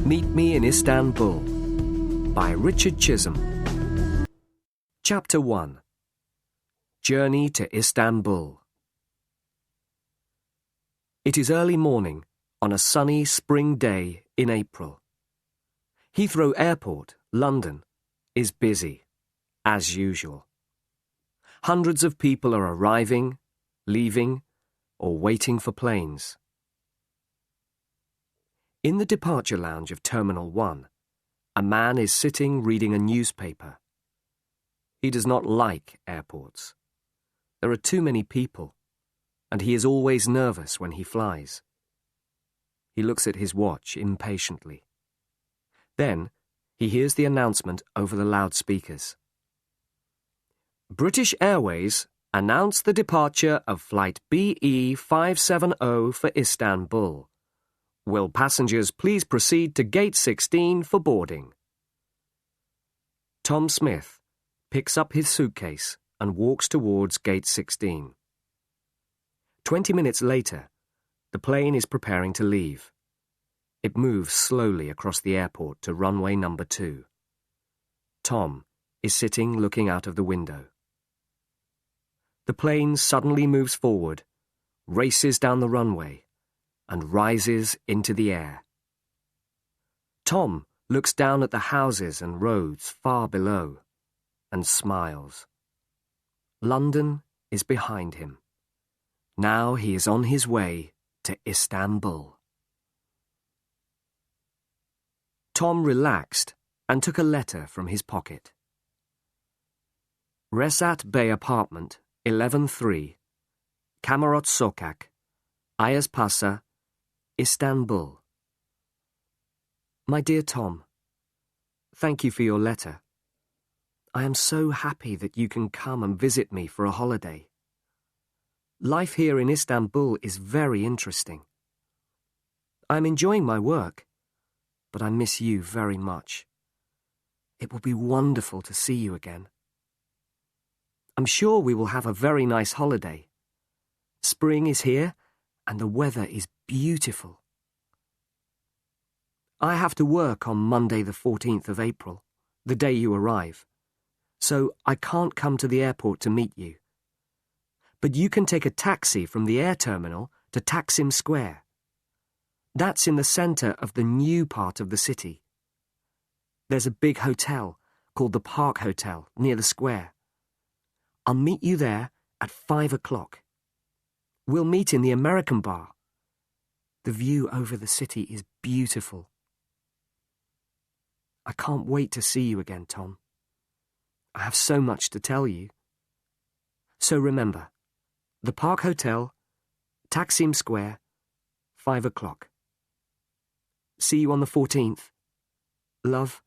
Meet Me in Istanbul by Richard Chisholm. Chapter 1. Journey to Istanbul. It is early morning on a sunny spring day in April. Heathrow Airport, London, is busy, as usual. Hundreds of people are arriving, leaving, or waiting for planes. In the departure lounge of Terminal 1, a man is sitting reading a newspaper. He does not like airports. There are too many people, and he is always nervous when he flies. He looks at his watch impatiently. Then, he hears the announcement over the loudspeakers. British Airways announce the departure of Flight BE 570 for Istanbul. Will passengers please proceed to Gate 16 for boarding? Tom Smith picks up his suitcase and walks towards Gate 16. 20 minutes later, the plane is preparing to leave. It moves slowly across the airport to runway number 2. Tom is sitting looking out of the window. The plane suddenly moves forward, races down the runway, and rises into the air. Tom looks down at the houses and roads far below and smiles. London is behind him. Now he is on his way to Istanbul. Tom relaxed and took a letter from his pocket. Resat Bey Apartment, 11-3, Kamarot Sokak, Ayazpasa, Istanbul. My dear Tom, thank you for your letter. I am so happy that you can come and visit me for a holiday. Life here in Istanbul is very interesting. I am enjoying my work, but I miss you very much. It will be wonderful to see you again. I'm sure we will have a very nice holiday. Spring is here, and the weather is beautiful. I have to work on Monday the 14th of April, the day you arrive, so I can't come to the airport to meet you. But you can take a taxi from the air terminal to Taksim Square. That's in the centre of the new part of the city. There's a big hotel called the Park Hotel near the square. I'll meet you there at 5 o'clock. We'll meet in the American bar. The view over the city is beautiful. I can't wait to see you again, Tom. I have so much to tell you. So remember, the Park Hotel, Taksim Square, 5 o'clock. See you on the 14th. Love,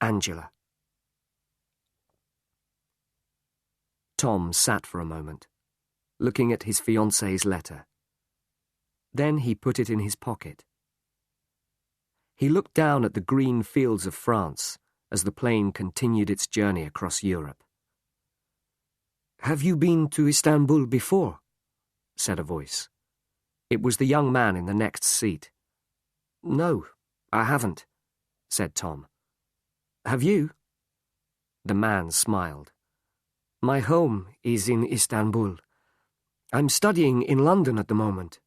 Angela. Tom sat for a moment, looking at his fiancée's letter. Then he put it in his pocket. He looked down at the green fields of France as the plane continued its journey across Europe. Have you been to Istanbul before? Said a voice. It was the young man in the next seat. No, I haven't, said Tom. Have you? The man smiled. My home is in Istanbul. I'm studying in London at the moment.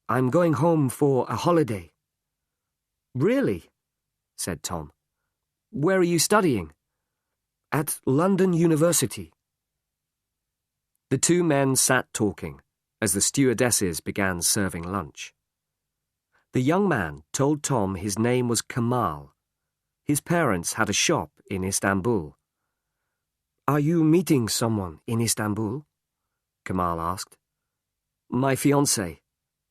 I'm going home for a holiday. Really? Said Tom. Where are you studying? At London University. The two men sat talking as the stewardesses began serving lunch. The young man told Tom his name was Kemal. His parents had a shop in Istanbul. Are you meeting someone in Istanbul? Kemal asked. My fiancée,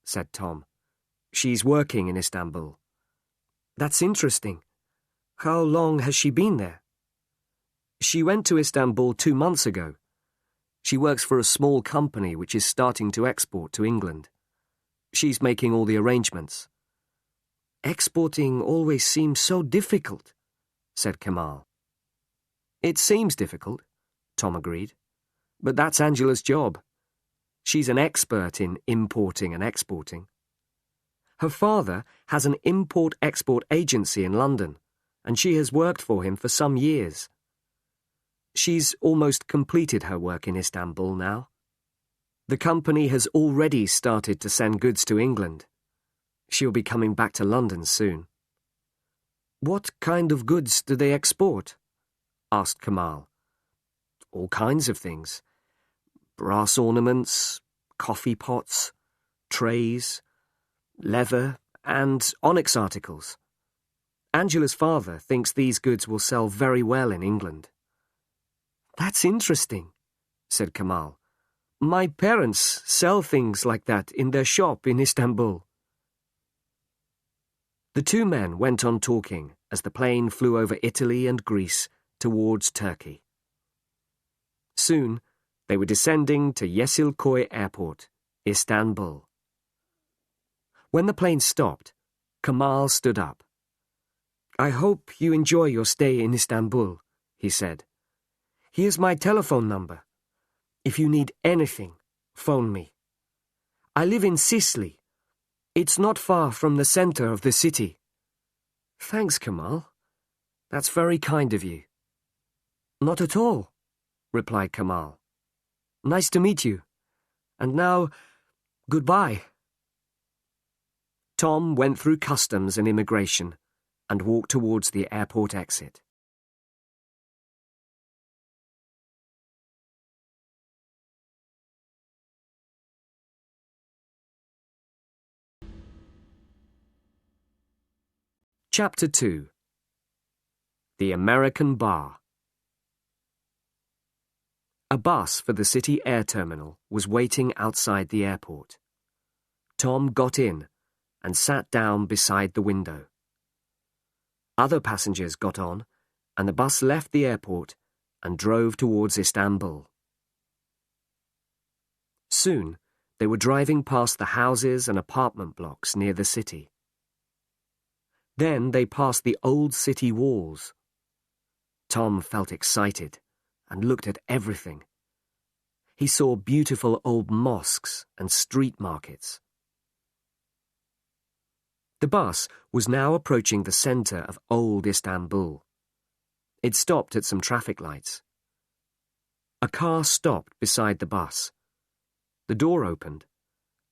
said Tom. She's working in Istanbul. That's interesting. How long has she been there? She went to Istanbul 2 months ago. She works for a small company which is starting to export to England. She's making all the arrangements. Exporting always seems so difficult, said Kemal. It seems difficult, Tom agreed. But that's Angela's job. She's an expert in importing and exporting. Her father has an import-export agency in London, and she has worked for him for some years. She's almost completed her work in Istanbul now. The company has already started to send goods to England. She'll be coming back to London soon. What kind of goods do they export? Asked Kemal. All kinds of things. Brass ornaments, coffee pots, trays, leather, and onyx articles. Angela's father thinks these goods will sell very well in England. That's interesting, said Kemal. My parents sell things like that in their shop in Istanbul. The two men went on talking as the plane flew over Italy and Greece towards Turkey. Soon, they were descending to Yeşilköy Airport, Istanbul. When the plane stopped, Kemal stood up. I hope you enjoy your stay in Istanbul, he said. Here's my telephone number. If you need anything, phone me. I live in Sicily. It's not far from the center of the city. Thanks, Kemal. That's very kind of you. Not at all, replied Kemal. Nice to meet you. And now, goodbye. Tom went through customs and immigration and walked towards the airport exit. Chapter 2. The American Bar. A bus for the city air terminal was waiting outside the airport. Tom got in and sat down beside the window. Other passengers got on, and the bus left the airport and drove towards Istanbul. Soon, they were driving past the houses and apartment blocks near the city. Then they passed the old city walls. Tom felt excited and looked at everything. He saw beautiful old mosques and street markets. The bus was now approaching the centre of old Istanbul. It stopped at some traffic lights. A car stopped beside the bus. The door opened,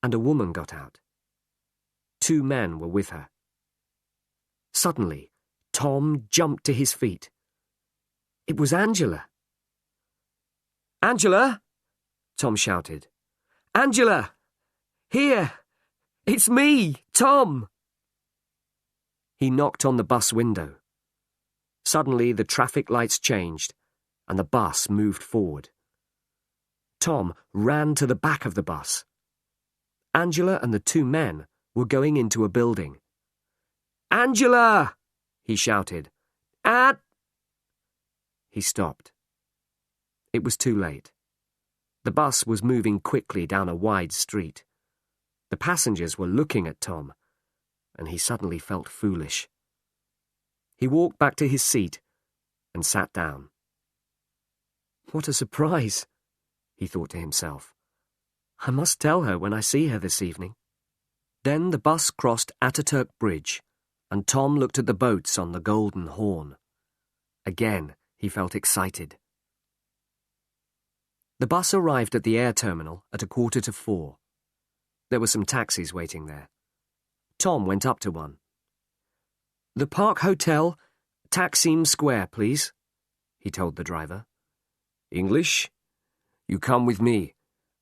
and a woman got out. Two men were with her. Suddenly, Tom jumped to his feet. It was Angela. Angela! Tom shouted. Angela! Here! It's me, Tom! He knocked on the bus window. Suddenly, the traffic lights changed, and the bus moved forward. Tom ran to the back of the bus. Angela and the two men were going into a building. Angela! He shouted. He stopped. It was too late. The bus was moving quickly down a wide street. The passengers were looking at Tom, and he suddenly felt foolish. He walked back to his seat and sat down. What a surprise, he thought to himself. I must tell her when I see her this evening. Then the bus crossed Ataturk Bridge, and Tom looked at the boats on the Golden Horn. Again, he felt excited. The bus arrived at the air terminal at 4:45. There were some taxis waiting there. Tom went up to one. The Park Hotel, Taksim Square, please, he told the driver. English? You come with me.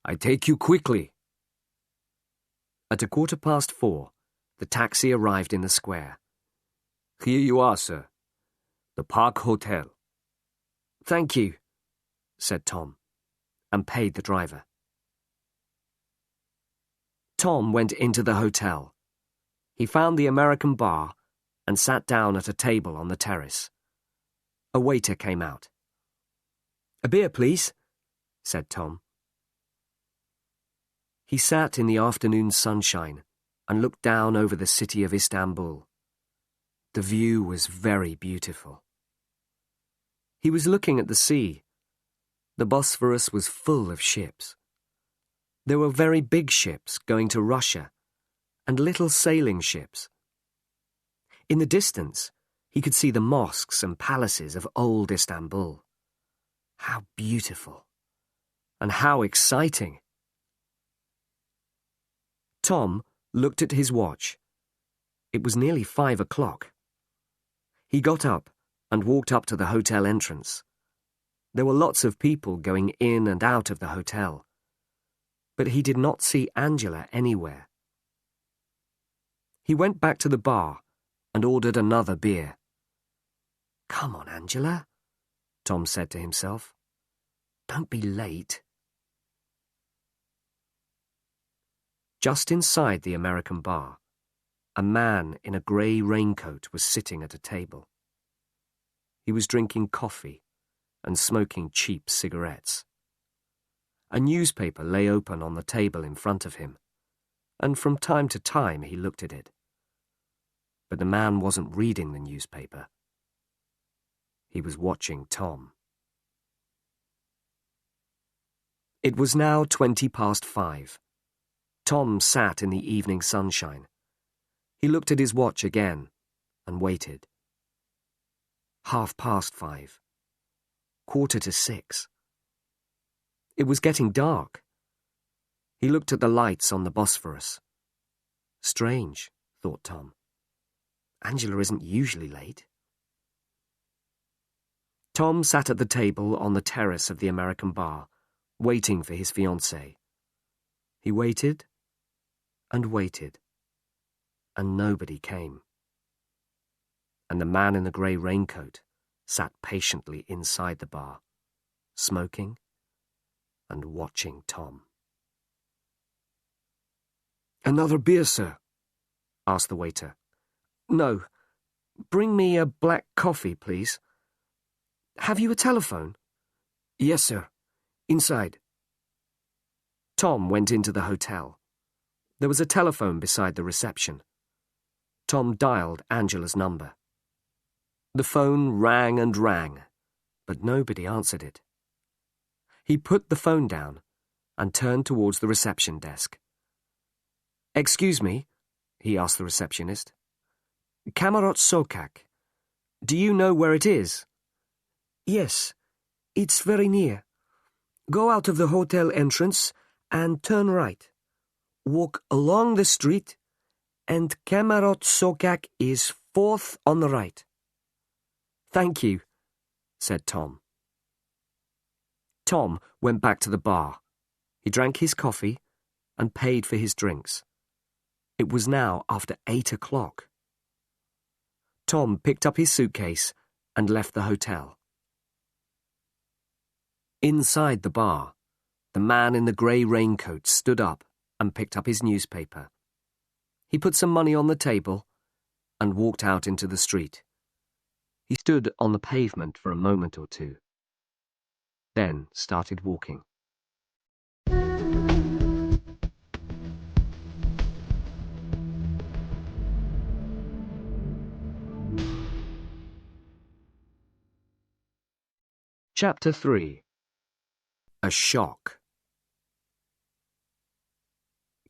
I take you quickly. At 4:15, the taxi arrived in the square. Here you are, sir. The Park Hotel. Thank you, said Tom, and paid the driver. Tom went into the hotel. He found the American bar and sat down at a table on the terrace. A waiter came out. A beer, please, said Tom. He sat in the afternoon sunshine and looked down over the city of Istanbul. The view was very beautiful. He was looking at the sea. The Bosphorus was full of ships. There were very big ships going to Russia, and little sailing ships. In the distance, he could see the mosques and palaces of old Istanbul. How beautiful! And how exciting! Tom looked at his watch. It was nearly 5 o'clock. He got up and walked up to the hotel entrance. There were lots of people going in and out of the hotel, but he did not see Angela anywhere. He went back to the bar and ordered another beer. "Come on, Angela," Tom said to himself. "Don't be late." Just inside the American bar, a man in a grey raincoat was sitting at a table. He was drinking coffee and smoking cheap cigarettes. A newspaper lay open on the table in front of him, and from time to time he looked at it. But the man wasn't reading the newspaper. He was watching Tom. It was now 5:20. Tom sat in the evening sunshine. He looked at his watch again and waited. 5:30. 5:45. It was getting dark. He looked at the lights on the Bosphorus. Strange, thought Tom. Angela isn't usually late. Tom sat at the table on the terrace of the American bar, waiting for his fiancée. He waited and waited, and nobody came. And the man in the grey raincoat sat patiently inside the bar, smoking and watching Tom. "Another beer, sir?" asked the waiter. "No. Bring me a black coffee, please." "Have you a telephone?" "Yes, sir. Inside." Tom went into the hotel. There was a telephone beside the reception. Tom dialed Angela's number. The phone rang and rang, but nobody answered it. He put the phone down and turned towards the reception desk. "Excuse me," he asked the receptionist. "Camarat Sokak. Do you know where it is?" "Yes, it's very near. Go out of the hotel entrance and turn right. Walk along the street, and Camarat Sokak is 4th on the right." "Thank you," said Tom. Tom went back to the bar. He drank his coffee and paid for his drinks. It was now after 8 o'clock. Tom picked up his suitcase and left the hotel. Inside the bar, the man in the grey raincoat stood up and picked up his newspaper. He put some money on the table and walked out into the street. He stood on the pavement for a moment or two, then started walking. Chapter 3. A Shock.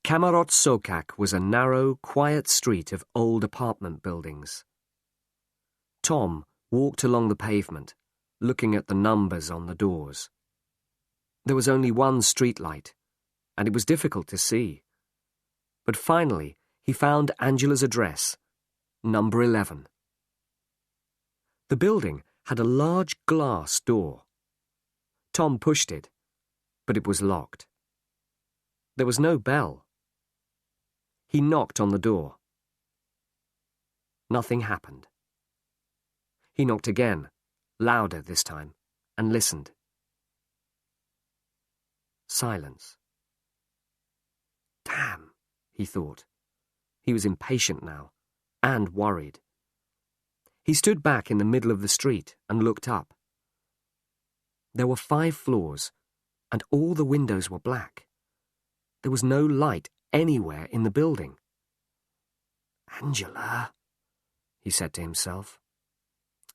Camarat Sokak was a narrow, quiet street of old apartment buildings. Tom walked along the pavement, looking at the numbers on the doors. There was only one streetlight, and it was difficult to see. But finally, he found Angela's address, number 11. The building had a large glass door. Tom pushed it, but it was locked. There was no bell. He knocked on the door. Nothing happened. He knocked again, louder this time, and listened. Silence. Damn, he thought. He was impatient now, and worried. He stood back in the middle of the street and looked up. There were 5 floors, and all the windows were black. There was no light anywhere in the building. "Angela," he said to himself.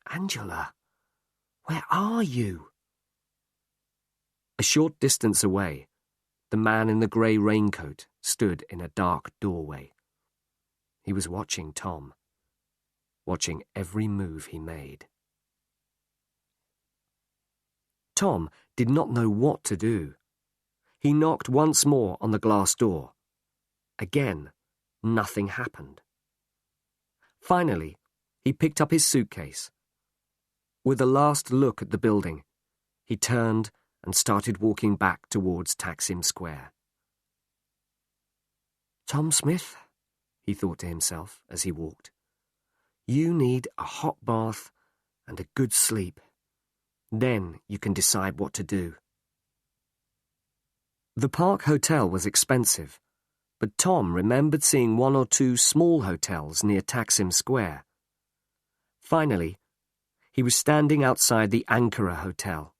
"Angela, where are you?" A short distance away, the man in the grey raincoat stood in a dark doorway, He was watching Tom, watching every move he made. Tom did not know what to do. He knocked once more on the glass door. Again, nothing happened. Finally, he picked up his suitcase. With a last look at the building, he turned and started walking back towards Taksim Square. Tom Smith, he thought to himself as he walked, you need a hot bath and a good sleep. Then you can decide what to do. The Park Hotel was expensive, but Tom remembered seeing one or two small hotels near Taksim Square. Finally, he was standing outside the Ankara Hotel.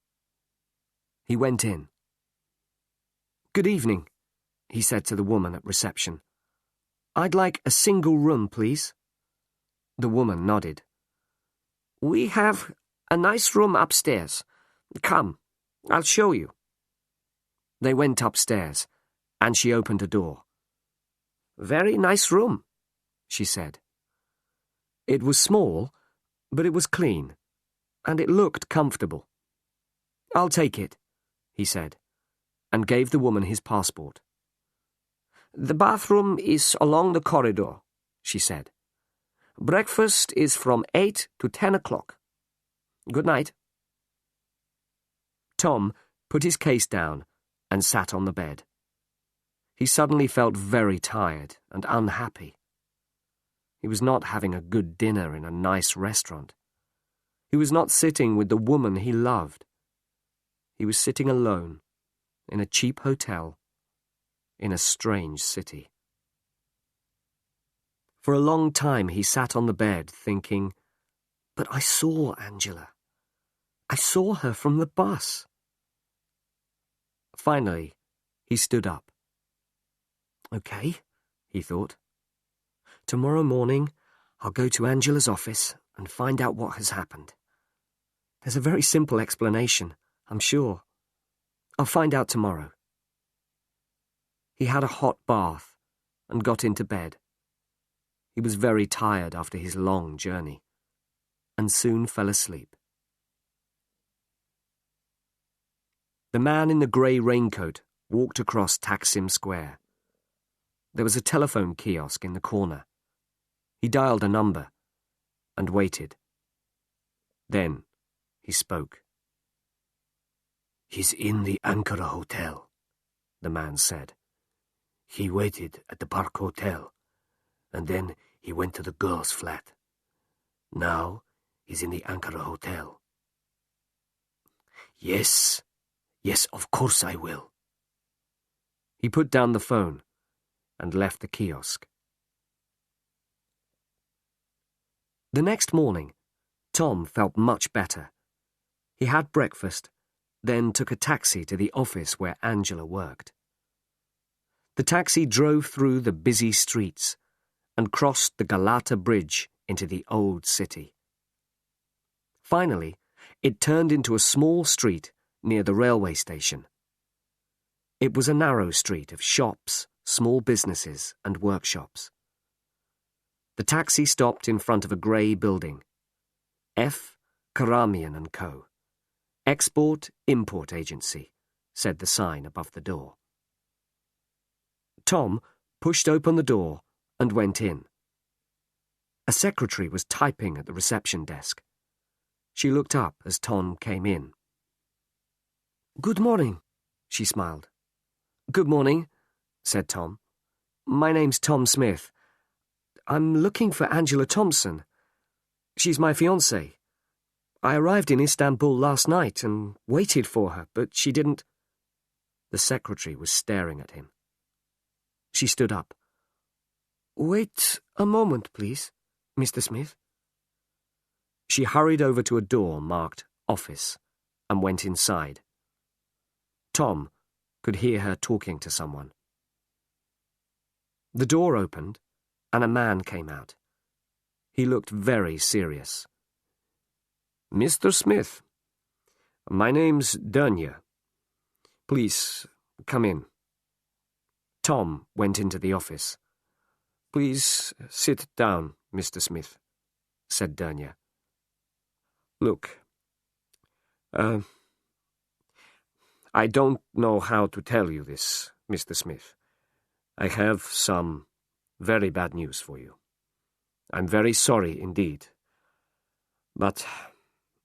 He went in. "Good evening," he said to the woman at reception. "I'd like a single room, please." The woman nodded. "We have a nice room upstairs. Come, I'll show you." They went upstairs, and she opened a door. "Very nice room," she said. It was small, but it was clean, and it looked comfortable. "I'll take it," he said, and gave the woman his passport. "The bathroom is along the corridor," she said. "Breakfast is from 8 to 10 o'clock. Good night." Tom put his case down and sat on the bed. He suddenly felt very tired and unhappy. He was not having a good dinner in a nice restaurant. He was not sitting with the woman he loved. He was sitting alone in a cheap hotel in a strange city. For a long time he sat on the bed thinking, "But I saw Angela. I saw her from the bus." Finally, he stood up. "Okay," he thought. "Tomorrow morning, I'll go to Angela's office and find out what has happened. There's a very simple explanation, I'm sure. I'll find out tomorrow." He had a hot bath and got into bed. He was very tired after his long journey, and soon fell asleep. The man in the grey raincoat walked across Taksim Square. There was a telephone kiosk in the corner. He dialed a number and waited. Then he spoke. "He's in the Ankara Hotel," the man said. "He waited at the Park Hotel, and then he went to the girl's flat. Now he's in the Ankara Hotel." Yes, of course I will." He put down the phone and left the kiosk. The next morning, Tom felt much better. He had breakfast, then took a taxi to the office where Angela worked. The taxi drove through the busy streets and crossed the Galata Bridge into the old city. Finally, it turned into a small street near the railway station. It was a narrow street of shops, small businesses, and workshops. The taxi stopped in front of a grey building. F. Karamian & Co. Export-Import Agency, said the sign above the door. Tom pushed open the door and went in. A secretary was typing at the reception desk. She looked up as Tom came in. "Good morning," she smiled. "Good morning," said Tom. "My name's Tom Smith. I'm looking for Angela Thompson. She's my fiancée. I arrived in Istanbul last night and waited for her, but she didn't—" The secretary was staring at him. She stood up. "Wait a moment, please, Mr. Smith." She hurried over to a door marked Office and went inside. Tom could hear her talking to someone. The door opened, and a man came out. He looked very serious. "Mr. Smith, my name's Dunya. Please, come in." Tom went into the office. Please sit down, Mr. Smith, said Dernier. Look, I don't know how to tell you this, Mr. Smith. I have some very bad news for you. I'm very sorry indeed. But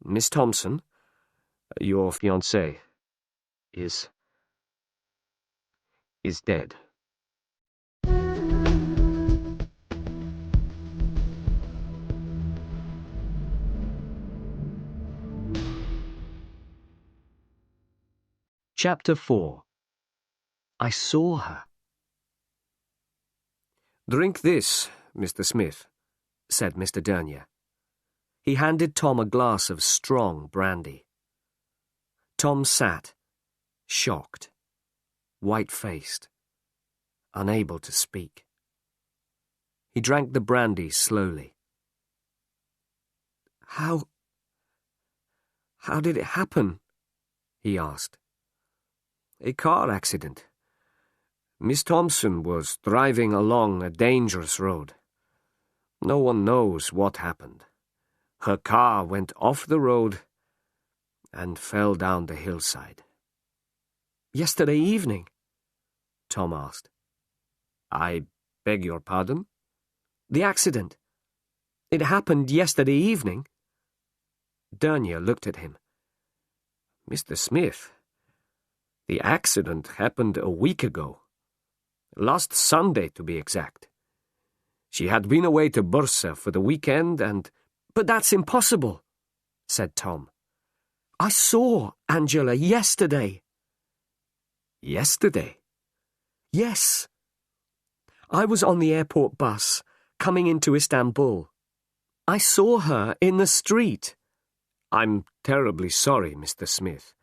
Miss Thompson, your fiancée, is dead. Chapter 4. I saw her. Drink this, Mr. Smith, said Mr. Dernier. He handed Tom a glass of strong brandy. Tom sat, shocked, white-faced, unable to speak. He drank the brandy slowly. How did it happen? He asked. A car accident. Miss Thompson was driving along a dangerous road. No one knows what happened. Her car went off the road and fell down the hillside. Yesterday evening? Tom asked. I beg your pardon? The accident. It happened yesterday evening? Dernier looked at him. Mr. Smith, the accident happened a week ago. Last Sunday, to be exact. She had been away to Bursa for the weekend and... But that's impossible, said Tom. I saw Angela yesterday. Yesterday? Yes. I was on the airport bus, coming into Istanbul. I saw her in the street. I'm terribly sorry, Mr. Smith,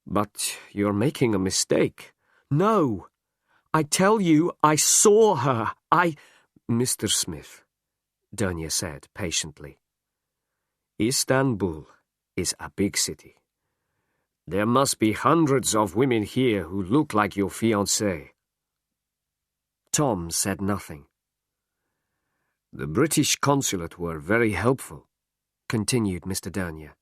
but you're making a mistake. No, I tell you, I saw her. Mr. Smith, Dernier said patiently. Istanbul is a big city. There must be hundreds of women here who look like your fiancée. Tom said nothing. The British Consulate were very helpful, continued Mr. Dernier.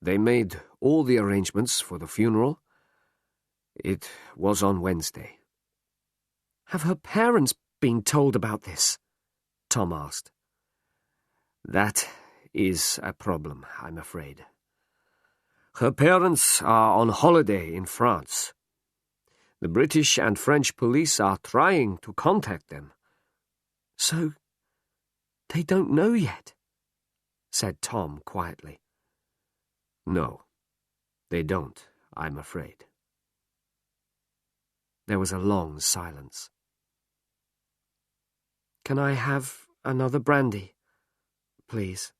They made all the arrangements for the funeral. It was on Wednesday. Have her parents been told about this? Tom asked. That is a problem, I'm afraid. Her parents are on holiday in France. The British and French police are trying to contact them. So, they don't know yet, said Tom quietly. No, they don't, I'm afraid. There was a long silence. Can I have another brandy, please?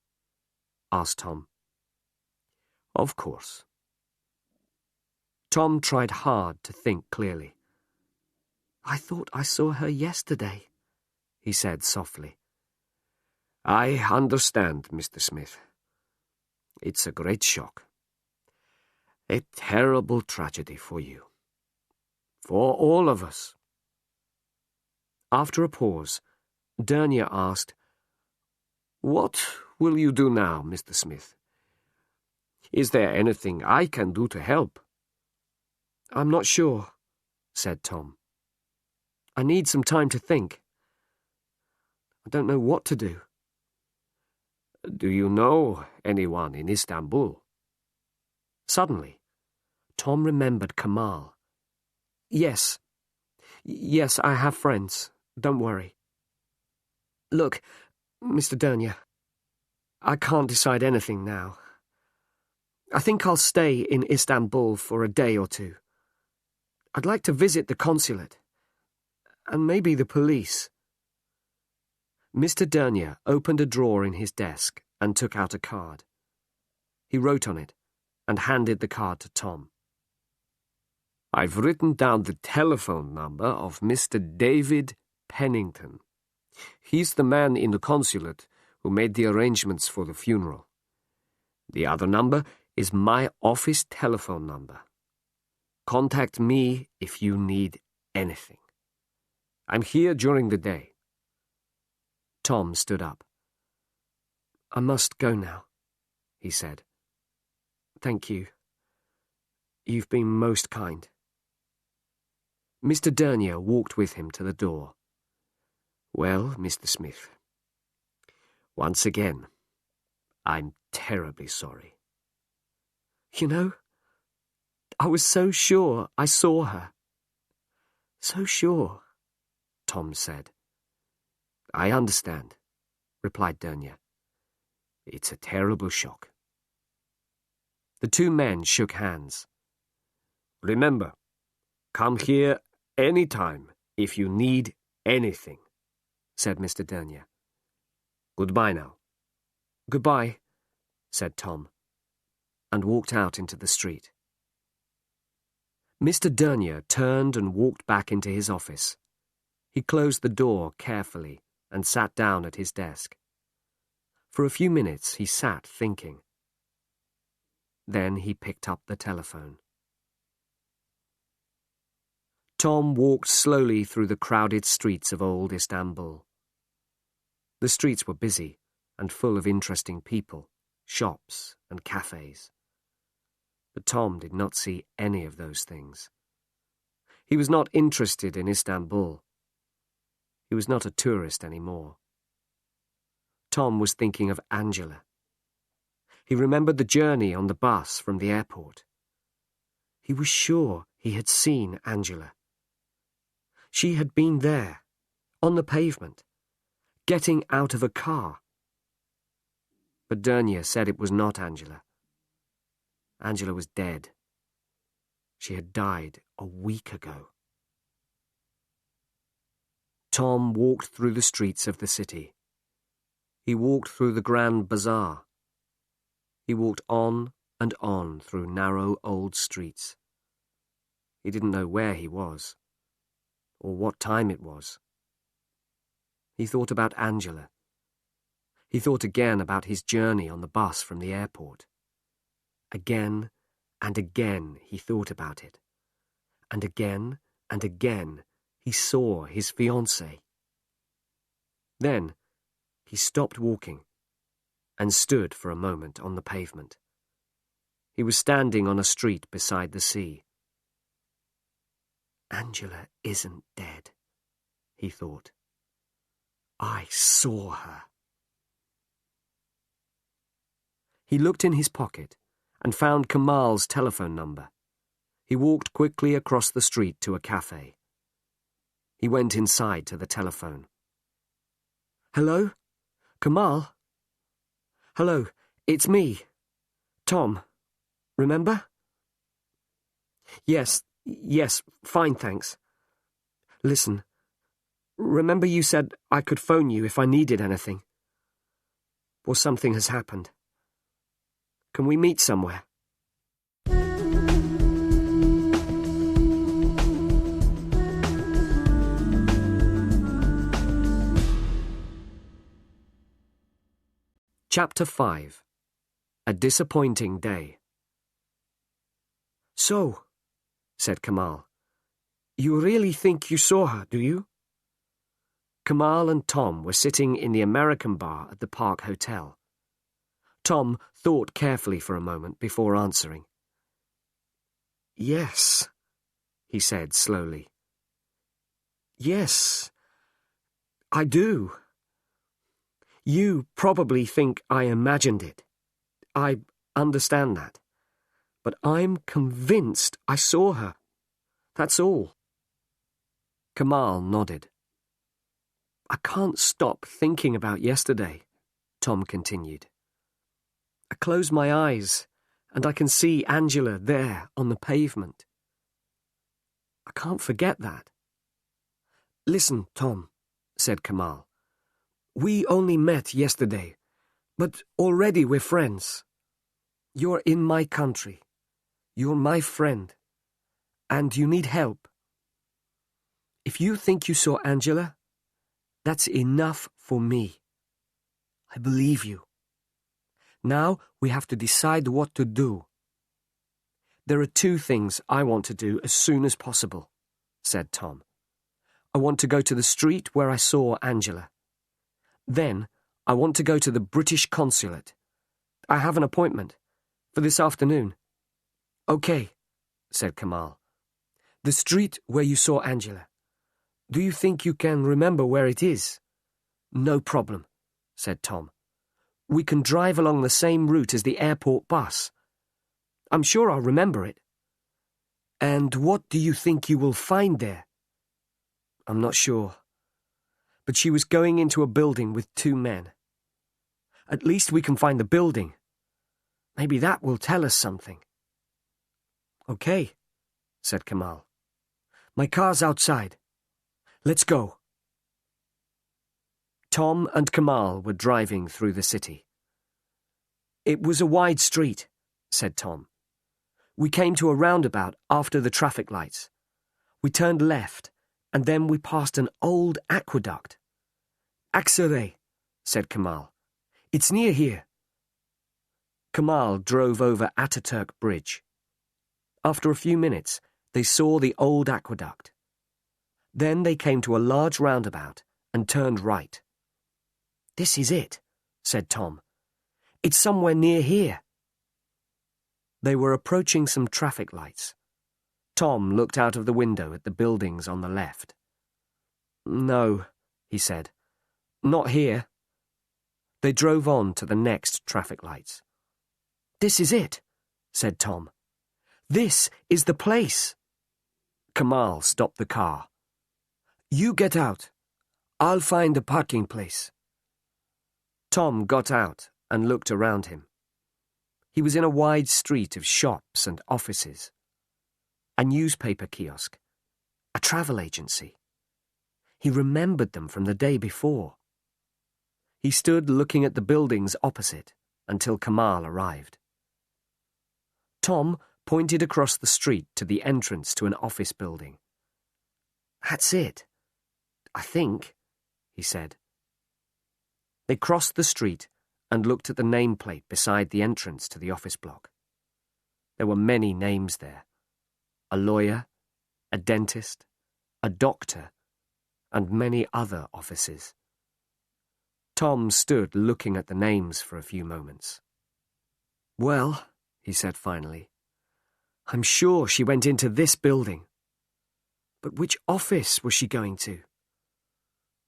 Asked Tom. Of course. Tom tried hard to think clearly. I thought I saw her yesterday, he said softly. I understand, Mr. Smith. It's a great shock. A terrible tragedy for you. For all of us. After a pause, Dernier asked, What will you do now, Mr. Smith? Is there anything I can do to help? I'm not sure, said Tom. I need some time to think. I don't know what to do. Do you know anyone in Istanbul? Suddenly, Tom remembered Kemal. Yes, I have friends. Don't worry. Look, Mr. Dernier, I can't decide anything now. I think I'll stay in Istanbul for a day or two. I'd like to visit the consulate, and maybe the police. Mr. Dernier opened a drawer in his desk and took out a card. He wrote on it and handed the card to Tom. I've written down the telephone number of Mr. David Pennington. He's the man in the consulate who made the arrangements for the funeral. The other number is my office telephone number. Contact me if you need anything. I'm here during the day. Tom stood up. "I must go now," he said. "Thank you. You've been most kind." Mr. Dernier walked with him to the door. "Well, Mr. Smith, once again, I'm terribly sorry." "You know, I was so sure I saw her." "So sure," Tom said. "I understand," replied Dernier. "It's a terrible shock." The two men shook hands. "Remember, come here any time if you need anything," said Mr. Dernier. "Goodbye now." "Goodbye," said Tom, and walked out into the street. Mr. Dernier turned and walked back into his office. He closed the door carefully and sat down at his desk. For a few minutes he sat thinking. Then he picked up the telephone. Tom walked slowly through the crowded streets of old Istanbul. The streets were busy and full of interesting people, shops and cafes. But Tom did not see any of those things. He was not interested in Istanbul. He was not a tourist anymore. Tom was thinking of Angela. He remembered the journey on the bus from the airport. He was sure he had seen Angela. She had been there, on the pavement, getting out of a car. But Dernier said it was not Angela. Angela was dead. She had died a week ago. Tom walked through the streets of the city. He walked through the Grand Bazaar. He walked on and on through narrow old streets. He didn't know where he was, or what time it was. He thought about Angela. He thought again about his journey on the bus from the airport. Again and again he thought about it. And again he saw his fiancée. Then he stopped walking and stood for a moment on the pavement. He was standing on a street beside the sea. Angela isn't dead, he thought. I saw her. He looked in his pocket and found Kemal's telephone number. He walked quickly across the street to a cafe. He went inside to the telephone. "Hello? Kemal? Hello, it's me. Tom. Remember?" Yes, fine, thanks. Listen, remember you said I could phone you if I needed anything? Well, something has happened. Can we meet somewhere? Chapter 5. A Disappointing Day. "So," said Kemal, "you really think you saw her, do you?" Kemal and Tom were sitting in the American bar at the Park Hotel. Tom thought carefully for a moment before answering. "Yes," he said slowly. "Yes, I do. You probably think I imagined it. I understand that. But I'm convinced I saw her. That's all." Kemal nodded. "I can't stop thinking about yesterday," Tom continued. "I close my eyes and I can see Angela there on the pavement. I can't forget that." "Listen, Tom," said Kemal. "We only met yesterday, but already we're friends. You're in my country. You're my friend. And you need help. If you think you saw Angela, that's enough for me. I believe you. Now we have to decide what to do." "There are two things I want to do as soon as possible," said Tom. "I want to go to the street where I saw Angela. Then, I want to go to the British Consulate. I have an appointment for this afternoon. Okay, said Kemal. The street where you saw Angela. Do you think you can remember where it is? No problem, said Tom. We can drive along the same route as the airport bus. I'm sure I'll remember it. And what do you think you will find there? I'm not sure. But she was going into a building with 2 men. At least we can find the building. Maybe that will tell us something. Okay, said Kemal. My car's outside. Let's go. Tom and Kemal were driving through the city. It was a wide street, said Tom. We came to a roundabout after the traffic lights. We turned left, and then we passed an old aqueduct. Aksarey, said Kemal. It's near here. Kemal drove over Ataturk Bridge. After a few minutes, they saw the old aqueduct. Then they came to a large roundabout and turned right. This is it, said Tom. It's somewhere near here. They were approaching some traffic lights. Tom looked out of the window at the buildings on the left. No, he said. Not here. They drove on to the next traffic lights. This is it, said Tom. This is the place. Kemal stopped the car. You get out. I'll find a parking place. Tom got out and looked around him. He was in a wide street of shops and offices. A newspaper kiosk. A travel agency. He remembered them from the day before. He stood looking at the buildings opposite until Kemal arrived. Tom pointed across the street to the entrance to an office building. That's it, I think, he said. They crossed the street and looked at the nameplate beside the entrance to the office block. There were many names there. A lawyer, a dentist, a doctor, and many other offices. Tom stood looking at the names for a few moments. Well, he said finally, I'm sure she went into this building. But which office was she going to?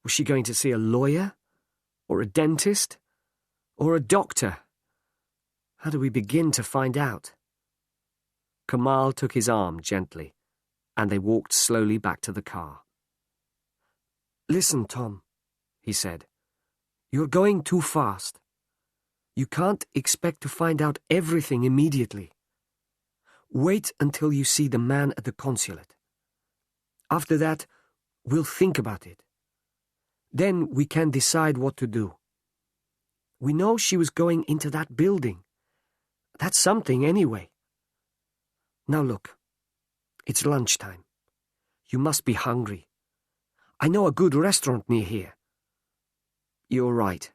Was she going to see a lawyer? Or a dentist? Or a doctor? How do we begin to find out? Kemal took his arm gently, and they walked slowly back to the car. Listen, Tom, he said. You're going too fast. You can't expect to find out everything immediately. Wait until you see the man at the consulate. After that, we'll think about it. Then we can decide what to do. We know she was going into that building. That's something anyway. Now look, it's lunchtime. You must be hungry. I know a good restaurant near here. You're right,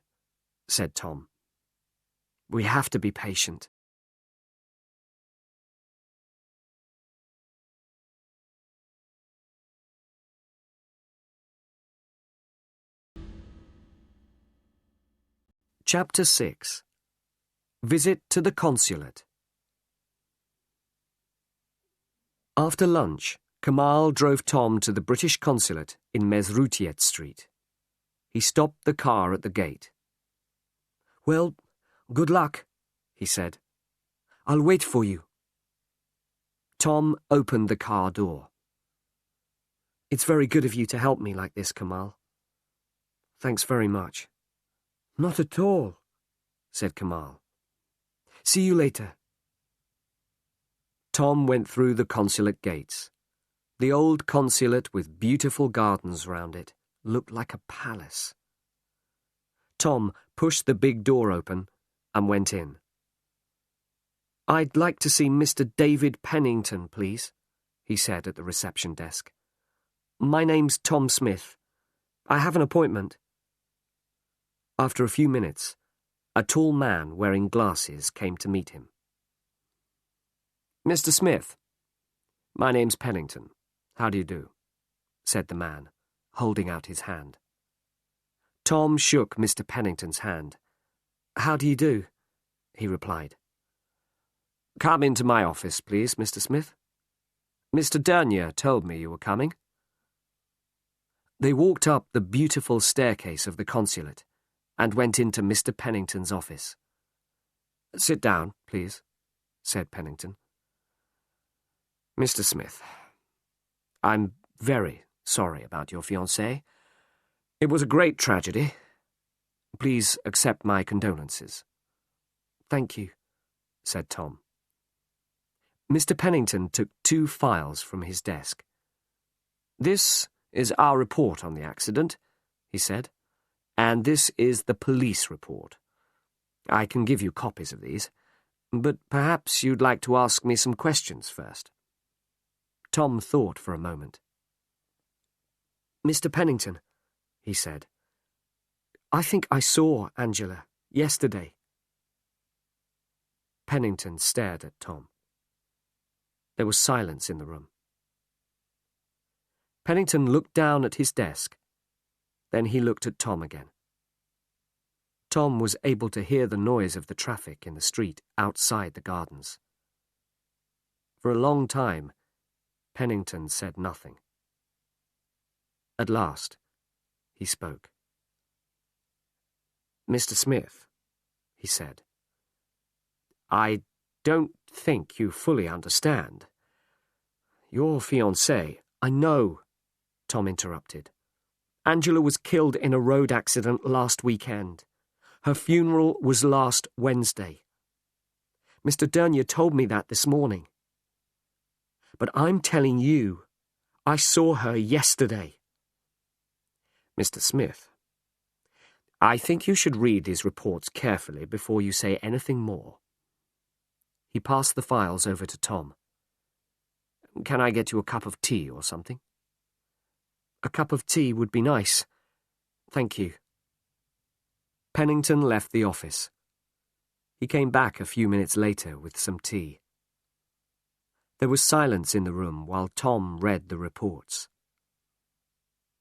said Tom. We have to be patient. Chapter 6. Visit to the Consulate. After lunch, Kemal drove Tom to the British Consulate in Mezrutiyet Street. He stopped the car at the gate. Well, good luck, he said. I'll wait for you. Tom opened the car door. It's very good of you to help me like this, Kemal. Thanks very much. Not at all, said Kemal. See you later. Tom went through the consulate gates. The old consulate with beautiful gardens round it looked like a palace. Tom pushed the big door open and went in. I'd like to see Mr. David Pennington, please, he said at the reception desk. My name's Tom Smith. I have an appointment. After a few minutes, a tall man wearing glasses came to meet him. Mr. Smith, my name's Pennington. How do you do? Said the man, holding out his hand. Tom shook Mr. Pennington's hand. "How do you do?" he replied. "Come into my office, please, Mr. Smith. Mr. Dernier told me you were coming." They walked up the beautiful staircase of the consulate and went into Mr. Pennington's office. "Sit down, please," said Pennington. "Mr. Smith, I'm very sorry about your fiancée. It was a great tragedy. Please accept my condolences." "Thank you," said Tom. Mr. Pennington took 2 files from his desk. "This is our report on the accident," he said, "and this is the police report. I can give you copies of these, but perhaps you'd like to ask me some questions first." Tom thought for a moment. "Mr. Pennington," he said, "I think I saw Angela yesterday." Pennington stared at Tom. There was silence in the room. Pennington looked down at his desk. Then he looked at Tom again. Tom was able to hear the noise of the traffic in the street outside the gardens. For a long time, Pennington said nothing. At last, he spoke. "Mr. Smith," he said, "I don't think you fully understand. Your fiancée—" "I know," Tom interrupted. "Angela was killed in a road accident last weekend. Her funeral was last Wednesday. Mr. Dernier told me that this morning. But I'm telling you, I saw her yesterday." "Mr. Smith, I think you should read these reports carefully before you say anything more." He passed the files over to Tom. "Can I get you a cup of tea or something?" "A cup of tea would be nice. Thank you." Pennington left the office. He came back a few minutes later with some tea. There was silence in the room while Tom read the reports.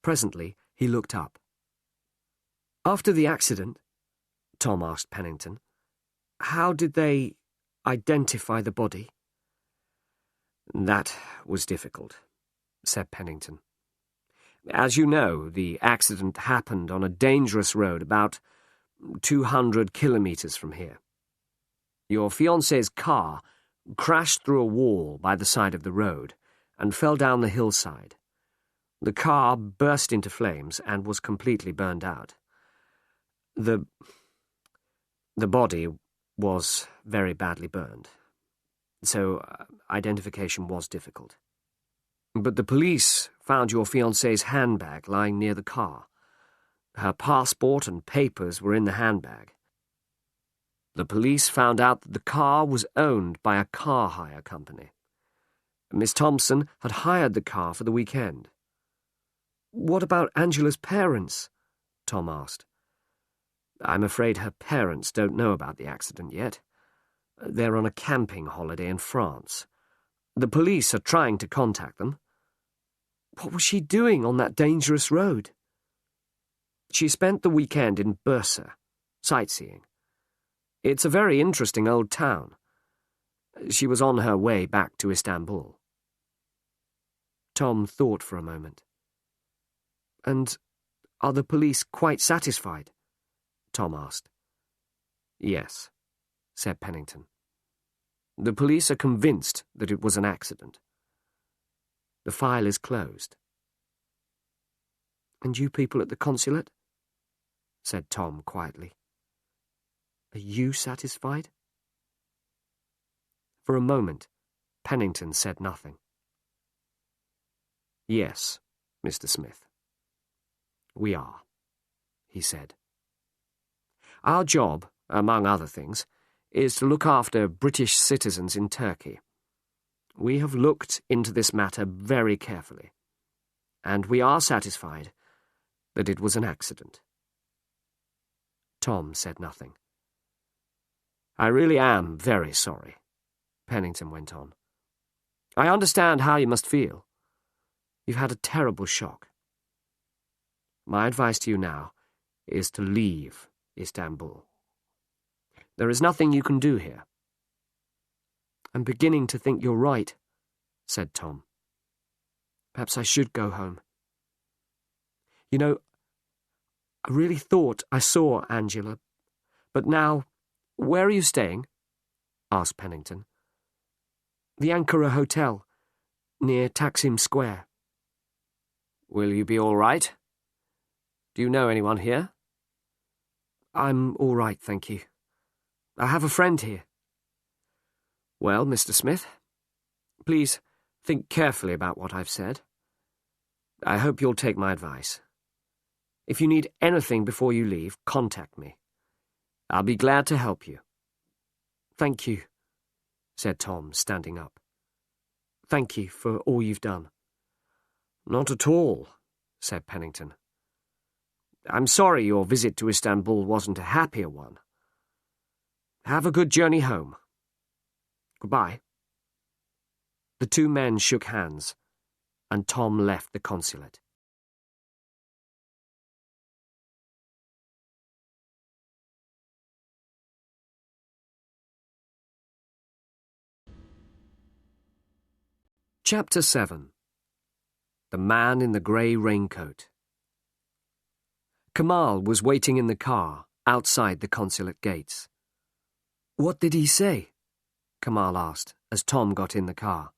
Presently, he looked up. "After the accident," Tom asked Pennington, "how did they identify the body?" "That was difficult," said Pennington. "As you know, the accident happened on a dangerous road about 200 kilometers from here. Your fiancée's car crashed through a wall by the side of the road and fell down the hillside. The car burst into flames and was completely burned out. The body was very badly burned, so identification was difficult. But the police found your fiancée's handbag lying near the car. Her passport and papers were in the handbag. The police found out that the car was owned by a car hire company. Miss Thompson had hired the car for the weekend." "What about Angela's parents?" Tom asked. "I'm afraid her parents don't know about the accident yet. They're on a camping holiday in France. The police are trying to contact them." "What was she doing on that dangerous road?" "She spent the weekend in Bursa, sightseeing. It's a very interesting old town. She was on her way back to Istanbul." Tom thought for a moment. "And are the police quite satisfied?" Tom asked. "Yes," said Pennington. "The police are convinced that it was an accident. The file is closed." "And you people at the consulate?" said Tom quietly. "Are you satisfied?" For a moment, Pennington said nothing. "Yes, Mr. Smith. We are," he said. "Our job, among other things, is to look after British citizens in Turkey. We have looked into this matter very carefully, and we are satisfied that it was an accident." Tom said nothing. "I really am very sorry," Pennington went on. "I understand how you must feel. You've had a terrible shock. My advice to you now is to leave Istanbul. There is nothing you can do here." "I'm beginning to think you're right," said Tom. "Perhaps I should go home. You know, I really thought I saw Angela, but now—" "Where are you staying?" asked Pennington. "The Ankara Hotel, near Taksim Square." "Will you be all right? Do you know anyone here?" "I'm all right, thank you. I have a friend here." "Well, Mr. Smith, please think carefully about what I've said. I hope you'll take my advice. If you need anything before you leave, contact me. I'll be glad to help you." "Thank you," said Tom, standing up. "Thank you for all you've done." "Not at all," said Pennington. "I'm sorry your visit to Istanbul wasn't a happier one. Have a good journey home. Goodbye." The two men shook hands, and Tom left the consulate. Chapter 7. The Man in the Grey Raincoat. Kemal was waiting in the car outside the consulate gates. "What did he say?" Kemal asked as Tom got in the car.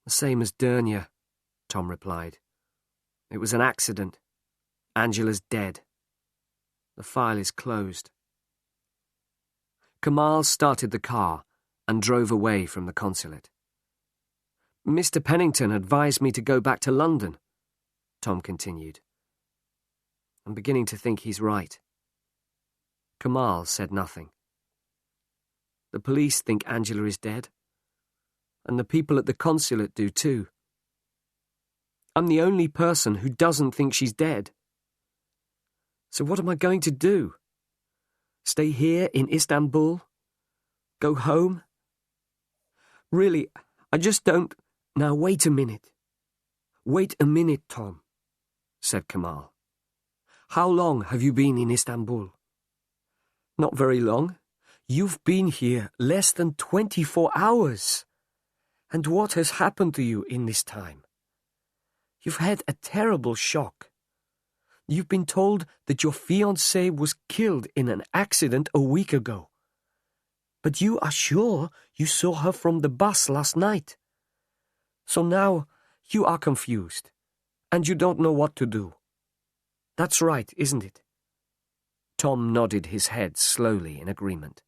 "The same as Dernia," Tom replied. "It was an accident. Angela's dead. The file is closed." Kemal started the car and drove away from the consulate. "Mr. Pennington advised me to go back to London," Tom continued. "I'm beginning to think he's right." Kemal said nothing. "The police think Angela is dead, and the people at the consulate do too. I'm the only person who doesn't think she's dead. So what am I going to do? Stay here in Istanbul? Go home? Really, I just don't—" "Now wait a minute. Wait a minute, Tom," said Kemal. "How long have you been in Istanbul?" "Not very long. You've been here less than 24 hours. And what has happened to you in this time? You've had a terrible shock. You've been told that your fiancée was killed in an accident a week ago. But you are sure you saw her from the bus last night. So now you are confused, and you don't know what to do. That's right, isn't it?" Tom nodded his head slowly in agreement.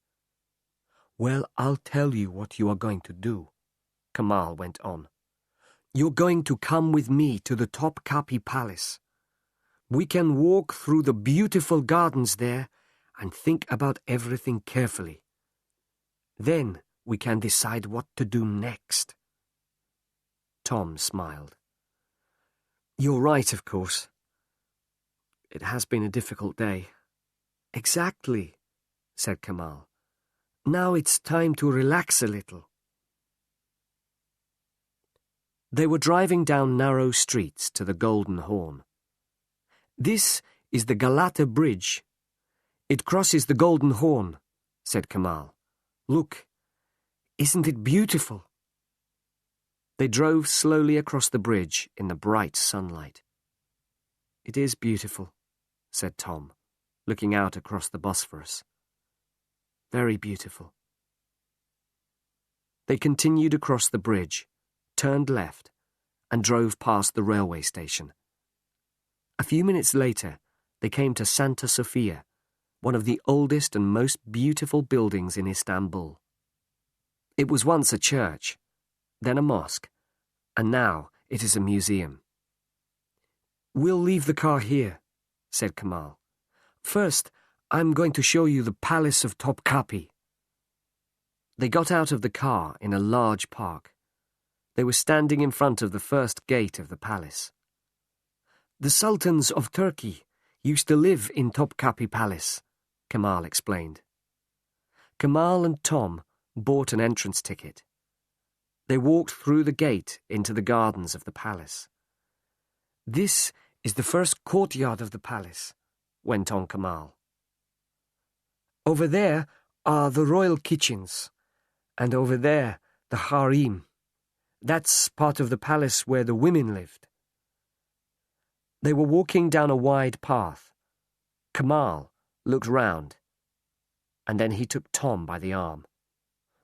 "Well, I'll tell you what you are going to do," Kemal went on. "You're going to come with me to the Topkapi Palace. We can walk through the beautiful gardens there and think about everything carefully. Then we can decide what to do next." Tom smiled. "You're right, of course. It has been a difficult day." "Exactly," said Kemal. "Now it's time to relax a little." They were driving down narrow streets to the Golden Horn. "This is the Galata Bridge. It crosses the Golden Horn," said Kemal. "Look, isn't it beautiful?" They drove slowly across the bridge in the bright sunlight. "It is beautiful," said Tom, looking out across the Bosphorus. "Very beautiful." They continued across the bridge, turned left, and drove past the railway station. A few minutes later, they came to Santa Sofia, one of the oldest and most beautiful buildings in Istanbul. It was once a church, then a mosque, and now it is a museum. "We'll leave the car here," said Kemal. "First, I'm going to show you the Palace of Topkapi." They got out of the car in a large park. They were standing in front of the first gate of the palace. "The Sultans of Turkey used to live in Topkapi Palace," Kemal explained. Kemal and Tom bought an entrance ticket. They walked through the gate into the gardens of the palace. "This is the first courtyard of the palace," went on Kemal. "Over there are the royal kitchens, and over there the harem. That's part of the palace where the women lived." They were walking down a wide path. Kemal looked round, and then he took Tom by the arm.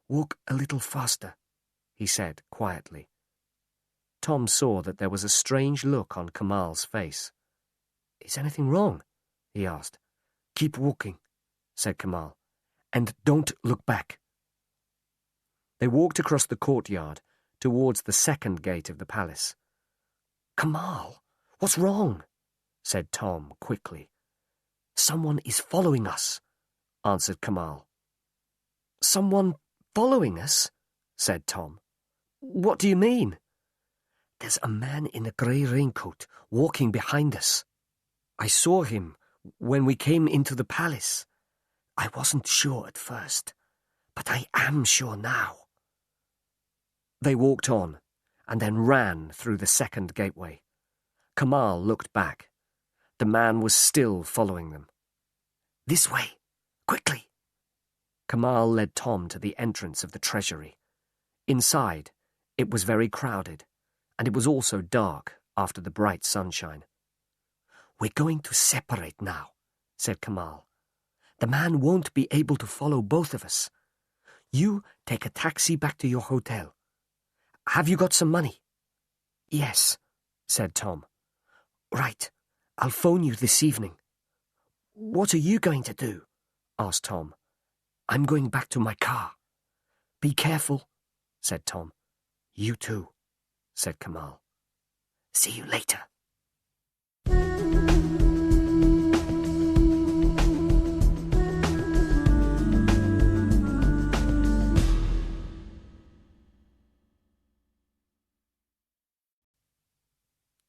"Walk a little faster," he said quietly. Tom saw that there was a strange look on Kemal's face. "Is anything wrong?" he asked. "Keep walking," said Kemal, "and don't look back." They walked across the courtyard towards the second gate of the palace. "Kemal, what's wrong?" said Tom quickly. "Someone is following us," answered Kemal. "Someone following us?" said Tom. "What do you mean?" "There's a man in a grey raincoat walking behind us. I saw him when we came into the palace. I wasn't sure at first, but I am sure now." They walked on, and then ran through the second gateway. Kemal looked back. The man was still following them. "This way, quickly!" Kemal led Tom to the entrance of the treasury. Inside, it was very crowded, and it was also dark after the bright sunshine. "We're going to separate now," said Kemal. "The man won't be able to follow both of us. You take a taxi back to your hotel. Have you got some money?" "Yes," said Tom. "Right, I'll phone you this evening." "What are you going to do?" asked Tom. "I'm going back to my car." "Be careful," said Tom. "You too," said Kemal. "See you later."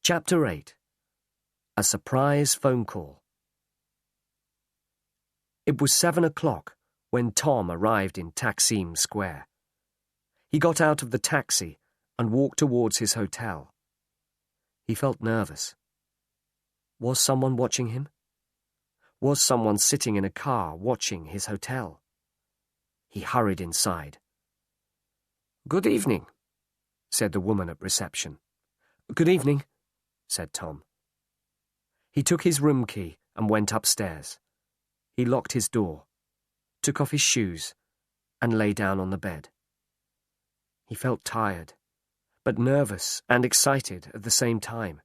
Chapter 8. A Surprise Phone Call. It was 7 o'clock when Tom arrived in Taksim Square. He got out of the taxi and walked towards his hotel. He felt nervous. Was someone watching him? Was someone sitting in a car watching his hotel? He hurried inside. "Good evening," said the woman at reception. "Good evening," said Tom. He took his room key and went upstairs. He locked his door, took off his shoes, and lay down on the bed. He felt tired, but nervous and excited at the same time.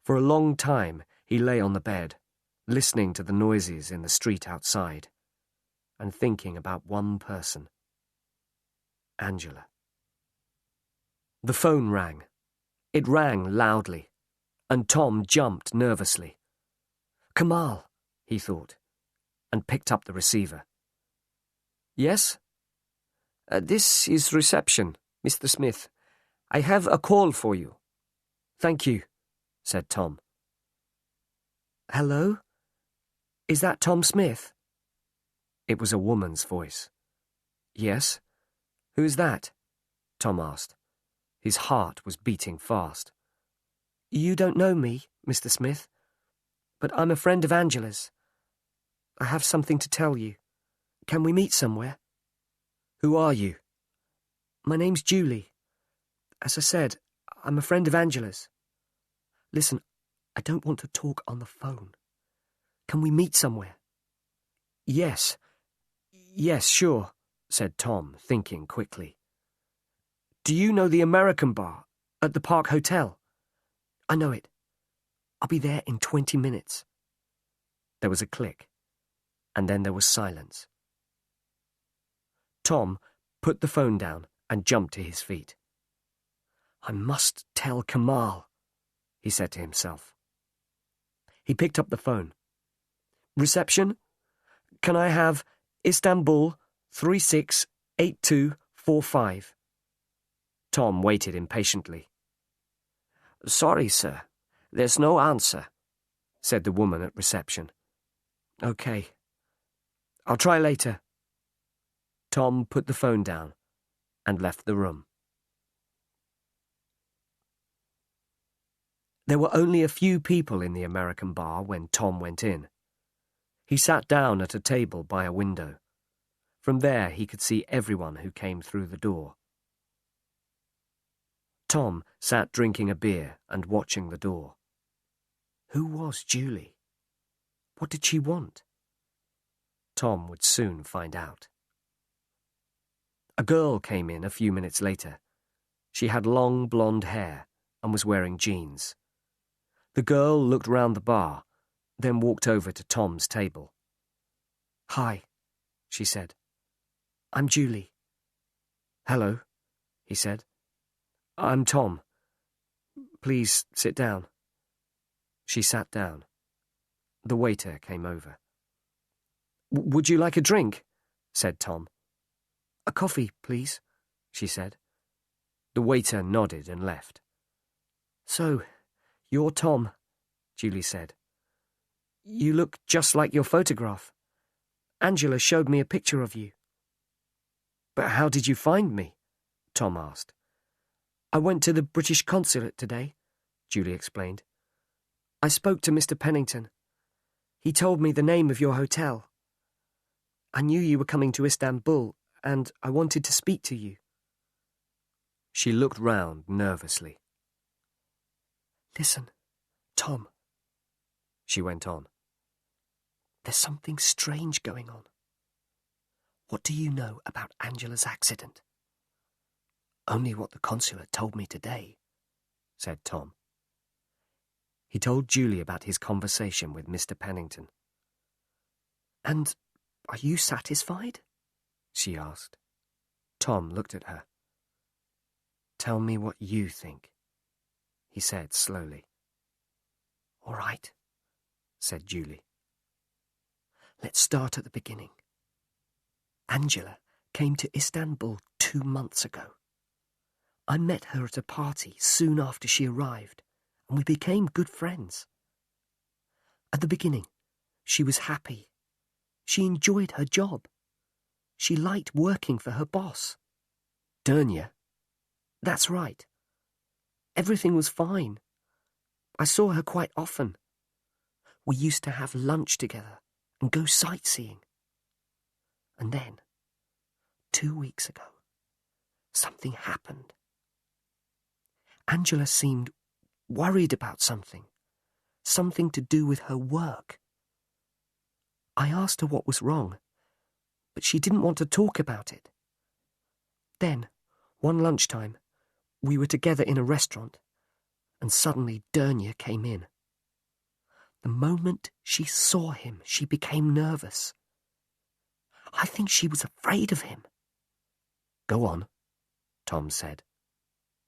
For a long time he lay on the bed, listening to the noises in the street outside, and thinking about one person. Angela. The phone rang. It rang loudly, and Tom jumped nervously. "Kemal," he thought, and picked up the receiver. "Yes? This is reception, Mr. Smith. I have a call for you." "Thank you," said Tom. "Hello? Is that Tom Smith?" It was a woman's voice. "Yes? Who's that?" Tom asked. His heart was beating fast. "You don't know me, Mr. Smith, but I'm a friend of Angela's. I have something to tell you. Can we meet somewhere?" "Who are you?" "My name's Julie. As I said, I'm a friend of Angela's. Listen, I don't want to talk on the phone. Can we meet somewhere?" Yes, sure," said Tom, thinking quickly. "Do you know the American bar at the Park Hotel?" "I know it. I'll be there in 20 minutes. There was a click, and then there was silence. Tom put the phone down and jumped to his feet. "I must tell Kemal," he said to himself. He picked up the phone. "Reception? Can I have Istanbul 368245? Tom waited impatiently. "Sorry, sir. There's no answer," said the woman at reception. "Okay. I'll try later." Tom put the phone down and left the room. There were only a few people in the American bar when Tom went in. He sat down at a table by a window. From there he could see everyone who came through the door. Tom sat drinking a beer and watching the door. Who was Julie? What did she want? Tom would soon find out. A girl came in a few minutes later. She had long blonde hair and was wearing jeans. The girl looked round the bar, then walked over to Tom's table. "Hi," she said. "I'm Julie." "Hello," he said. "I'm Tom. Please sit down." She sat down. The waiter came over. "Would you like a drink?" said Tom. "A coffee, please," she said. The waiter nodded and left. "So, you're Tom," Julie said. "You look just like your photograph. Angela showed me a picture of you." "But how did you find me?" Tom asked. "I went to the British Consulate today," Julie explained. "I spoke to Mr. Pennington. He told me the name of your hotel. I knew you were coming to Istanbul, and I wanted to speak to you." She looked round nervously. "Listen, Tom," she went on. "There's something strange going on. What do you know about Angela's accident?" "Only what the consulate told me today," said Tom. He told Julie about his conversation with Mr. Pennington. "And are you satisfied?" she asked. Tom looked at her. "Tell me what you think," he said slowly. "All right," said Julie. "Let's start at the beginning. Angela came to Istanbul 2 months ago. I met her at a party soon after she arrived, and we became good friends. At the beginning, she was happy. She enjoyed her job. She liked working for her boss. Dernya. That's right. Everything was fine. I saw her quite often. We used to have lunch together and go sightseeing. And then, 2 weeks ago, something happened. Angela seemed worried about something to do with her work. I asked her what was wrong, but she didn't want to talk about it. Then, one lunchtime, we were together in a restaurant, and suddenly Dernya came in. The moment she saw him, she became nervous. I think she was afraid of him." "Go on," Tom said.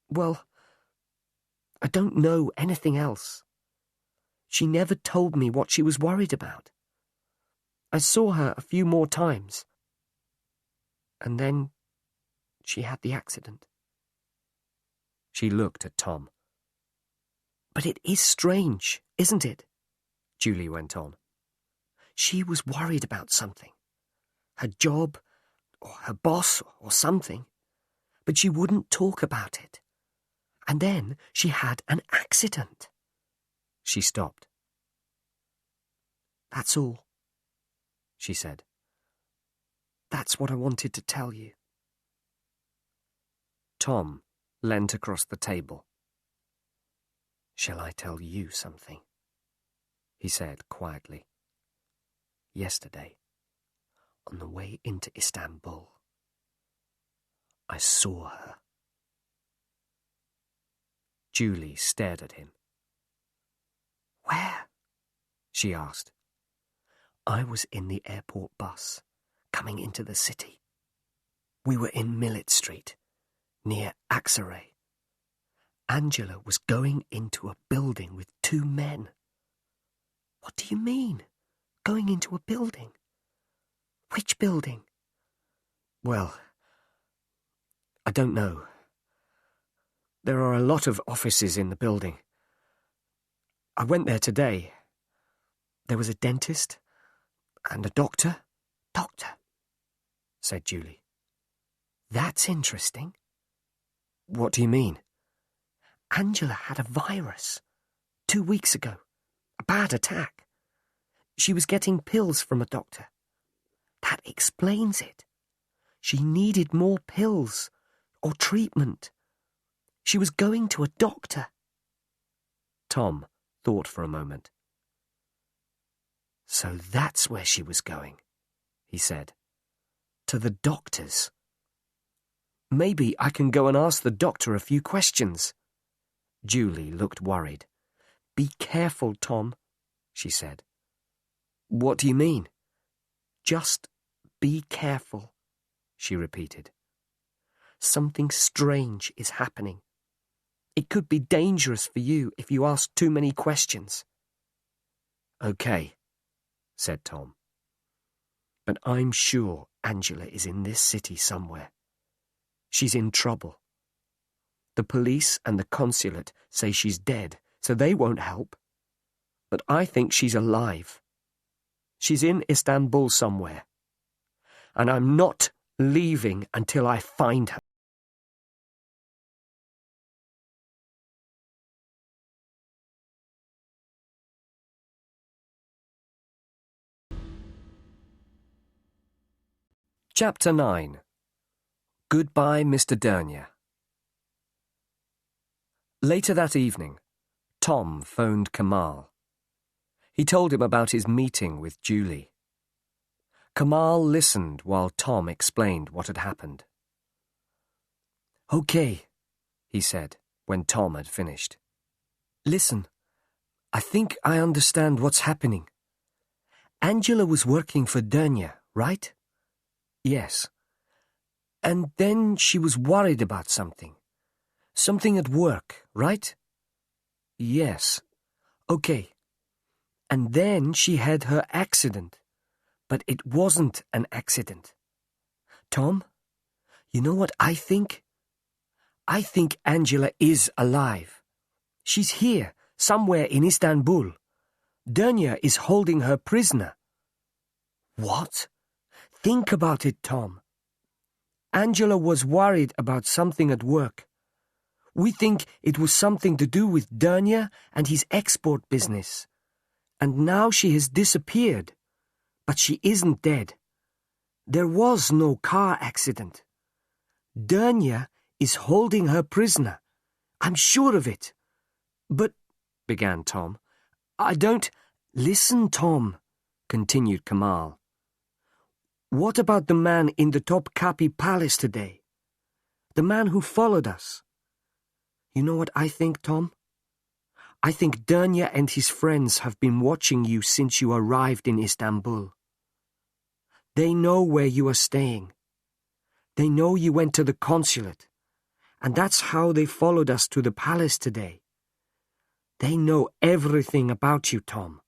"Well, I don't know anything else. She never told me what she was worried about. I saw her a few more times. And then she had the accident." She looked at Tom. "But it is strange, isn't it?" Julie went on. "She was worried about something. Her job, or her boss, or something. But she wouldn't talk about it. And then she had an accident." She stopped. "That's all," she said. "That's what I wanted to tell you." Tom leant across the table. "Shall I tell you something?" he said quietly. "Yesterday, on the way into Istanbul, I saw her." Julie stared at him. "Where?" she asked. "I was in the airport bus, coming into the city. We were in Millet Street, near Aksaray. Angela was going into a building with 2 men." "What do you mean, going into a building? Which building?" "Well, I don't know. There are a lot of offices in the building. I went there today. There was a dentist and a doctor." "Doctor," said Julie. "That's interesting." "What do you mean?" "Angela had a virus. 2 weeks ago. A bad attack. She was getting pills from a doctor. That explains it. She needed more pills or treatment. She was going to a doctor. Tom thought for a moment. So that's where she was going, he said. To the doctor's. Maybe I can go and ask the doctor a few questions. Julie looked worried. Be careful, Tom, she said. What do you mean? Just be careful, she repeated. Something strange is happening. It could be dangerous for you if you ask too many questions. Okay, said Tom. But I'm sure Angela is in this city somewhere. She's in trouble. The police and the consulate say she's dead, so they won't help. But I think she's alive. She's in Istanbul somewhere. And I'm not leaving until I find her. Chapter 9. Goodbye, Mr. Dernier. Later that evening, Tom phoned Kemal. He told him about his meeting with Julie. Kemal listened while Tom explained what had happened. Okay, he said when Tom had finished. Listen, I think I understand what's happening. Angela was working for Dernier, right? Yes. And then she was worried about something. Something at work, right? Yes. Okay. And then she had her accident. But it wasn't an accident. Tom, you know what I think? I think Angela is alive. She's here, somewhere in Istanbul. Dernier is holding her prisoner. What? Think about it, Tom. Angela was worried about something at work. We think it was something to do with Dernier and his export business. And now she has disappeared. But she isn't dead. There was no car accident. Dernier is holding her prisoner. I'm sure of it. But, began Tom, I don't... Listen, Tom, continued Kemal. What about the man in the Topkapi Palace today? The man who followed us? You know what I think, Tom? I think Dernier and his friends have been watching you since you arrived in Istanbul. They know where you are staying. They know you went to the consulate, and that's how they followed us to the palace today. They know everything about you, Tom.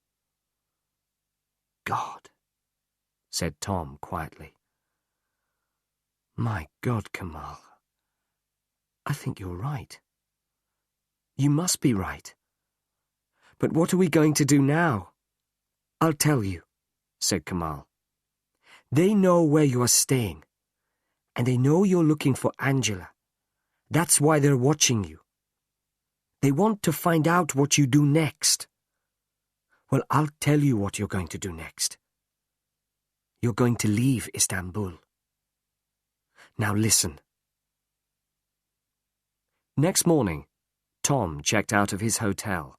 God, said Tom quietly. My God, Kemal. I think you're right. You must be right. But what are we going to do now? I'll tell you, said Kemal. They know where you are staying, and they know you're looking for Angela. That's why they're watching you. They want to find out what you do next. Well, I'll tell you what you're going to do next. You're going to leave Istanbul. Now listen. Next morning, Tom checked out of his hotel.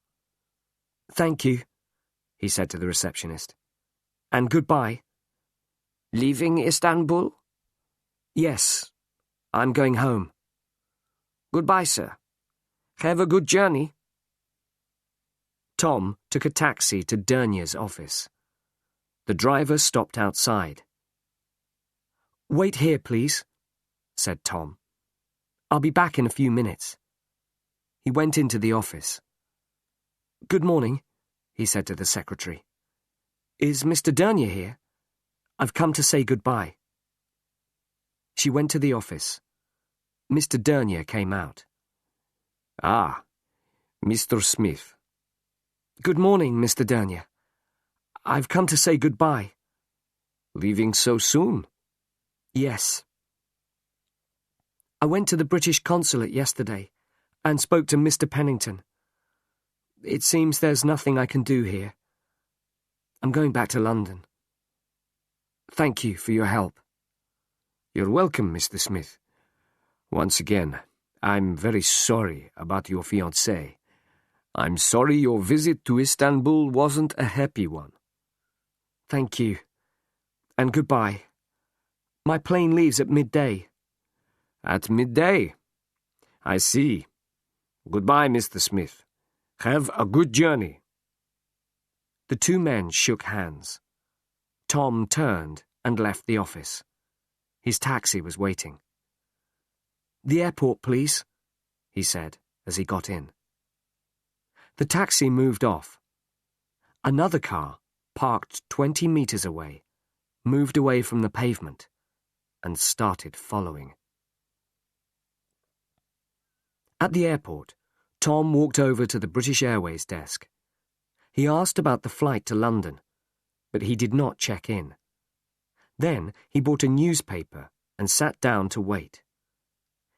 Thank you, he said to the receptionist. And goodbye. Leaving Istanbul? Yes, I'm going home. Goodbye, sir. Have a good journey. Tom took a taxi to Dernier's office. The driver stopped outside. Wait here, please, said Tom. I'll be back in a few minutes. He went into the office. Good morning, he said to the secretary. Is Mr. Dernier here? I've come to say goodbye. She went to the office. Mr. Dernier came out. Ah, Mr. Smith. Good morning, Mr. Dernier. I've come to say goodbye. Leaving so soon? Yes. I went to the British Consulate yesterday and spoke to Mr. Pennington. It seems there's nothing I can do here. I'm going back to London. Thank you for your help. You're welcome, Mr. Smith. Once again, I'm very sorry about your fiancée. I'm sorry your visit to Istanbul wasn't a happy one. Thank you. And goodbye. My plane leaves at midday. At midday? I see. Goodbye, Mr. Smith. Have a good journey. The two men shook hands. Tom turned and left the office. His taxi was waiting. The airport, please, he said as he got in. The taxi moved off. Another car, parked 20 meters away, moved away from the pavement and started following. At the airport, Tom walked over to the British Airways desk. He asked about the flight to London, but he did not check in. Then he bought a newspaper and sat down to wait.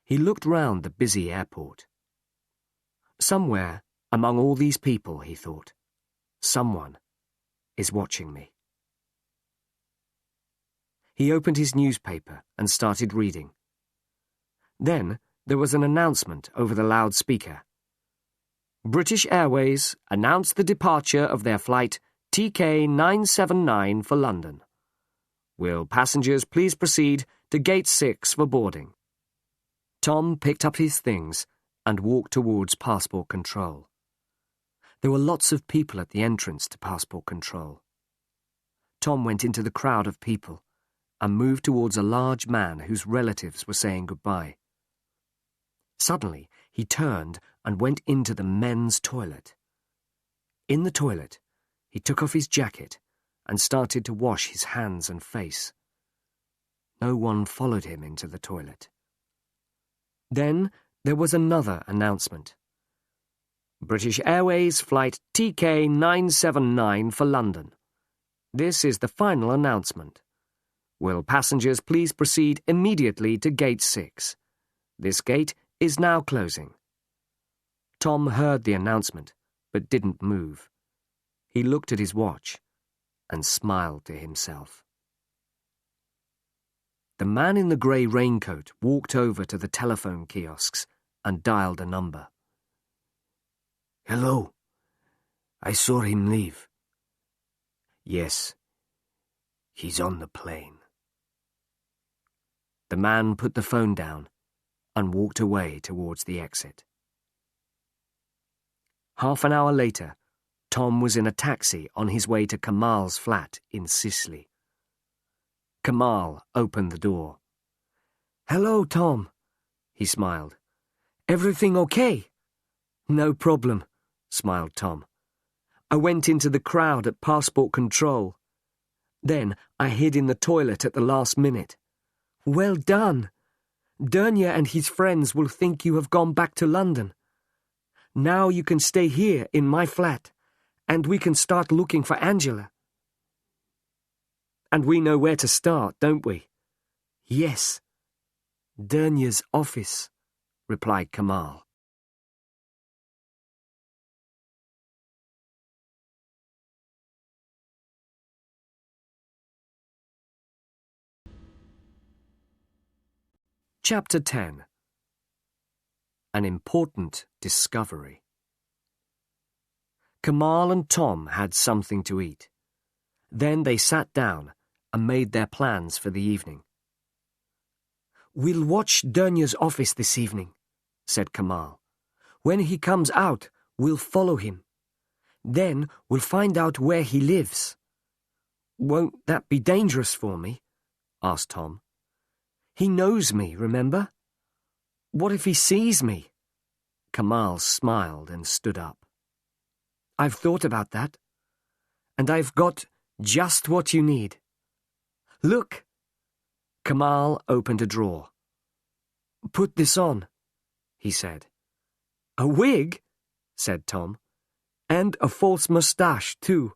He looked round the busy airport. Somewhere among all these people, he thought, someone is watching me. He opened his newspaper and started reading. Then there was an announcement over the loudspeaker. British Airways announced the departure of their flight TK979 for London. Will passengers please proceed to Gate 6 for boarding? Tom picked up his things and walked towards passport control. There were lots of people at the entrance to passport control. Tom went into the crowd of people and moved towards a large man whose relatives were saying goodbye. Suddenly, he turned and went into the men's toilet. In the toilet, he took off his jacket and started to wash his hands and face. No one followed him into the toilet. Then there was another announcement. British Airways flight TK979 for London. This is the final announcement. Will passengers please proceed immediately to Gate 6? This gate is now closing. Tom heard the announcement, but didn't move. He looked at his watch and smiled to himself. The man in the grey raincoat walked over to the telephone kiosks and dialed a number. Hello. I saw him leave. Yes. He's on the plane. The man put the phone down and walked away towards the exit. Half an hour later, Tom was in a taxi on his way to Kemal's flat in Sicily. Kemal opened the door. Hello, Tom, he smiled. Everything okay? No problem, smiled Tom. I went into the crowd at passport control. Then I hid in the toilet at the last minute. Well done. Dernya and his friends will think you have gone back to London. Now you can stay here in my flat, and we can start looking for Angela. And we know where to start, don't we? Yes. Dernya's office, replied Kemal. Chapter 10. An important discovery. Kemal and Tom had something to eat. Then they sat down and made their plans for the evening. We'll watch Dernya's office this evening, said Kemal. When he comes out, we'll follow him. Then we'll find out where he lives. Won't that be dangerous for me? Asked Tom. He knows me, remember? What if he sees me? Kemal smiled and stood up. I've thought about that, and I've got just what you need. Look! Kemal opened a drawer. Put this on, he said. A wig? Said Tom. And a false moustache, too.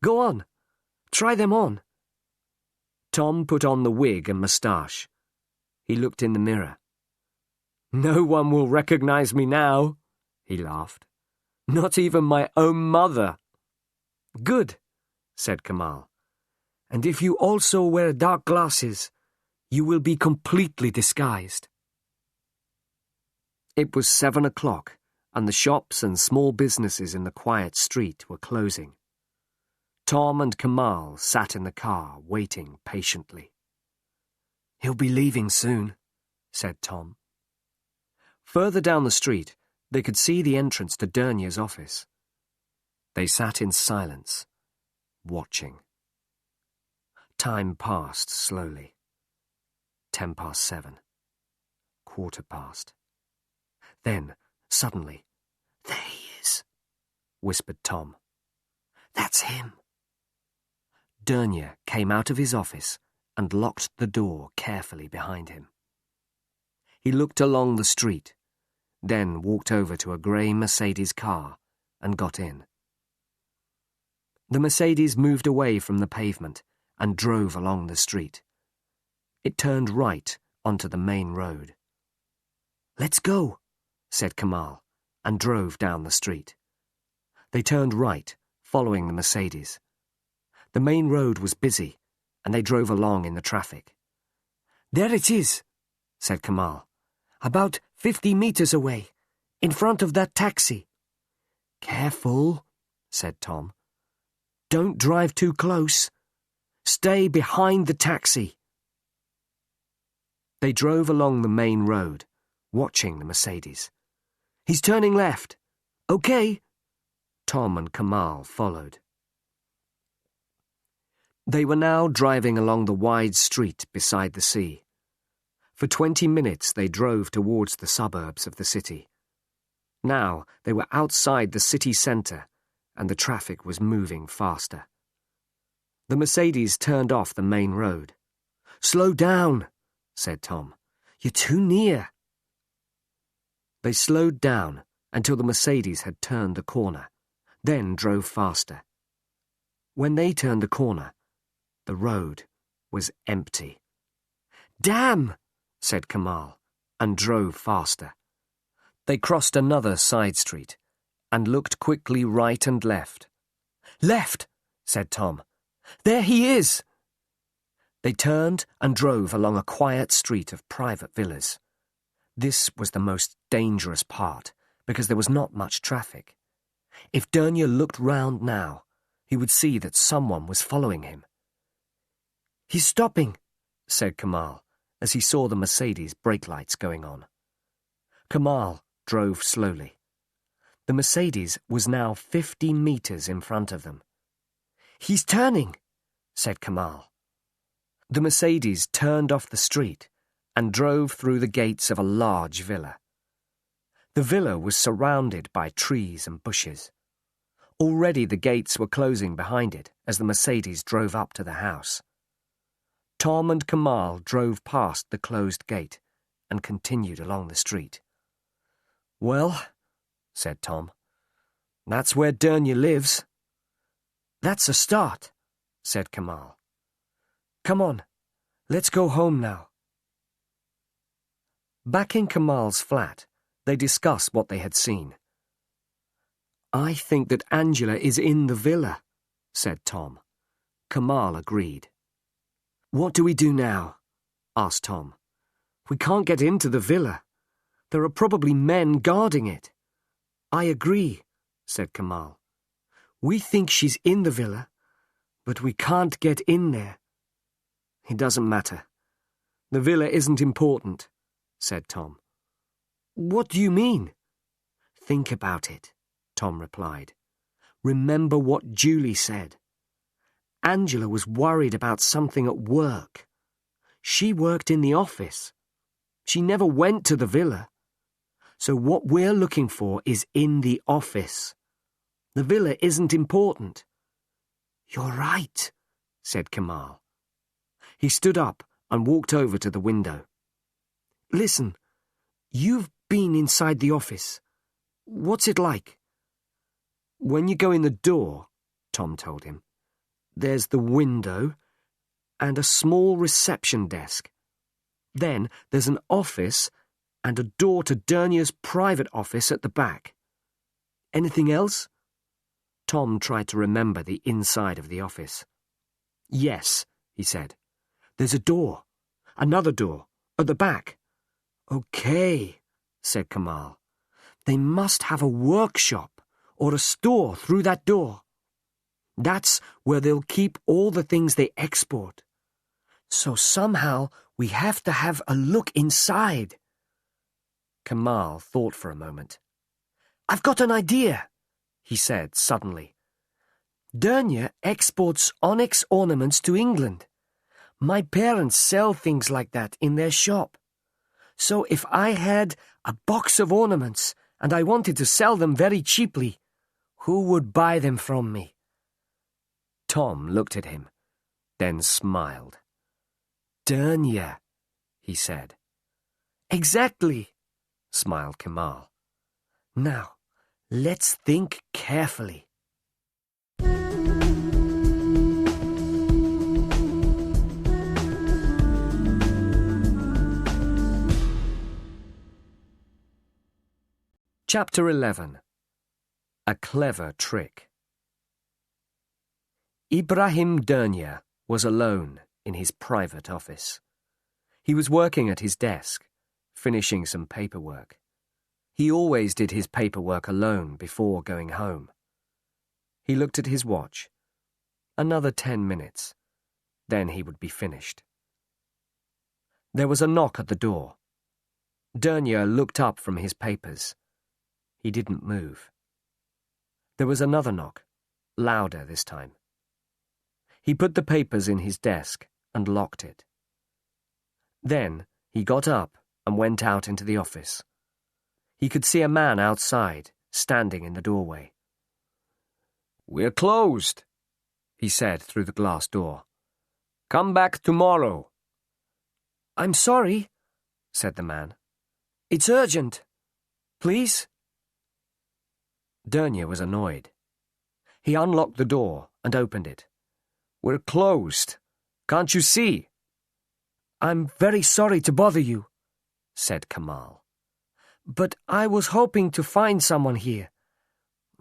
Go on, try them on. Tom put on the wig and moustache. He looked in the mirror. No one will recognize me now, he laughed. Not even my own mother. Good, said Kemal. And if you also wear dark glasses, you will be completely disguised. It was 7 o'clock, and the shops and small businesses in the quiet street were closing. Tom and Kemal sat in the car, waiting patiently. He'll be leaving soon, said Tom. Further down the street, they could see the entrance to Dernier's office. They sat in silence, watching. Time passed slowly. 7:10. 7:15. Then, suddenly, "There he is," whispered Tom. "That's him." Dernier came out of his office and locked the door carefully behind him. He looked along the street, then walked over to a grey Mercedes car and got in. The Mercedes moved away from the pavement and drove along the street. It turned right onto the main road. "Let's go," said Kemal, and drove down the street. They turned right, following the Mercedes. The main road was busy, and they drove along in the traffic. "There it is," said Kemal. "About 50 meters away, in front of that taxi." "Careful," said Tom. "Don't drive too close. Stay behind the taxi." They drove along the main road, watching the Mercedes. "He's turning left." "Okay." Tom and Kemal followed. They were now driving along the wide street beside the sea. For 20 minutes they drove towards the suburbs of the city. Now they were outside the city centre, and the traffic was moving faster. The Mercedes turned off the main road. "Slow down," said Tom. "You're too near." They slowed down until the Mercedes had turned the corner, then drove faster. When they turned the corner, the road was empty. "Damn!" said Kemal, and drove faster. They crossed another side street and looked quickly right and left. "Left!" said Tom. "There he is!" They turned and drove along a quiet street of private villas. This was the most dangerous part, because there was not much traffic. If Dernier looked round now, he would see that someone was following him. "He's stopping," said Kemal, as he saw the Mercedes brake lights going on. Kemal drove slowly. The Mercedes was now 50 meters in front of them. "He's turning," said Kemal. The Mercedes turned off the street and drove through the gates of a large villa. The villa was surrounded by trees and bushes. Already the gates were closing behind it as the Mercedes drove up to the house. Tom and Kemal drove past the closed gate and continued along the street. "Well," said Tom, "that's where Dernier lives." "That's a start," said Kemal. "Come on, let's go home now." Back in Kemal's flat, they discussed what they had seen. "I think that Angela is in the villa," said Tom. Kemal agreed. "What do we do now?" asked Tom. "We can't get into the villa. There are probably men guarding it." "I agree," said Kemal. "We think she's in the villa, but we can't get in there." "It doesn't matter. The villa isn't important," said Tom. "What do you mean?" "Think about it," Tom replied. "Remember what Julie said. Angela was worried about something at work. She worked in the office. She never went to the villa. So what we're looking for is in the office. The villa isn't important." "You're right," said Kemal. He stood up and walked over to the window. "Listen, you've been inside the office. What's it like?" "When you go in the door," Tom told him, "there's the window and a small reception desk. Then there's an office and a door to Dernier's private office at the back. Anything else? Tom tried to remember the inside of the office. Yes, he said. There's a door. Another door. At the back. Okay, said Kemal. They must have a workshop or a store through that door. That's where they'll keep all the things they export. So somehow we have to have a look inside. Kemal thought for a moment. I've got an idea, he said suddenly. Dernya exports onyx ornaments to England. My parents sell things like that in their shop. So if I had a box of ornaments and I wanted to sell them very cheaply, who would buy them from me? Tom looked at him, then smiled. Dernya, he said. Exactly, smiled Kemal. Now, let's think carefully. Chapter 11. A Clever Trick. Ibrahim Dernya was alone in his private office. He was working at his desk, finishing some paperwork. He always did his paperwork alone before going home. He looked at his watch. Another 10 minutes. Then he would be finished. There was a knock at the door. Dernya looked up from his papers. He didn't move. There was another knock, louder this time. He put the papers in his desk and locked it. Then he got up and went out into the office. He could see a man outside, standing in the doorway. "We're closed," he said through the glass door. "Come back tomorrow." I'm sorry, said the man. It's urgent. Please? Dernya was annoyed. He unlocked the door and opened it. "We're closed. Can't you see?" I'm very sorry to bother you, said Kemal. But I was hoping to find someone here.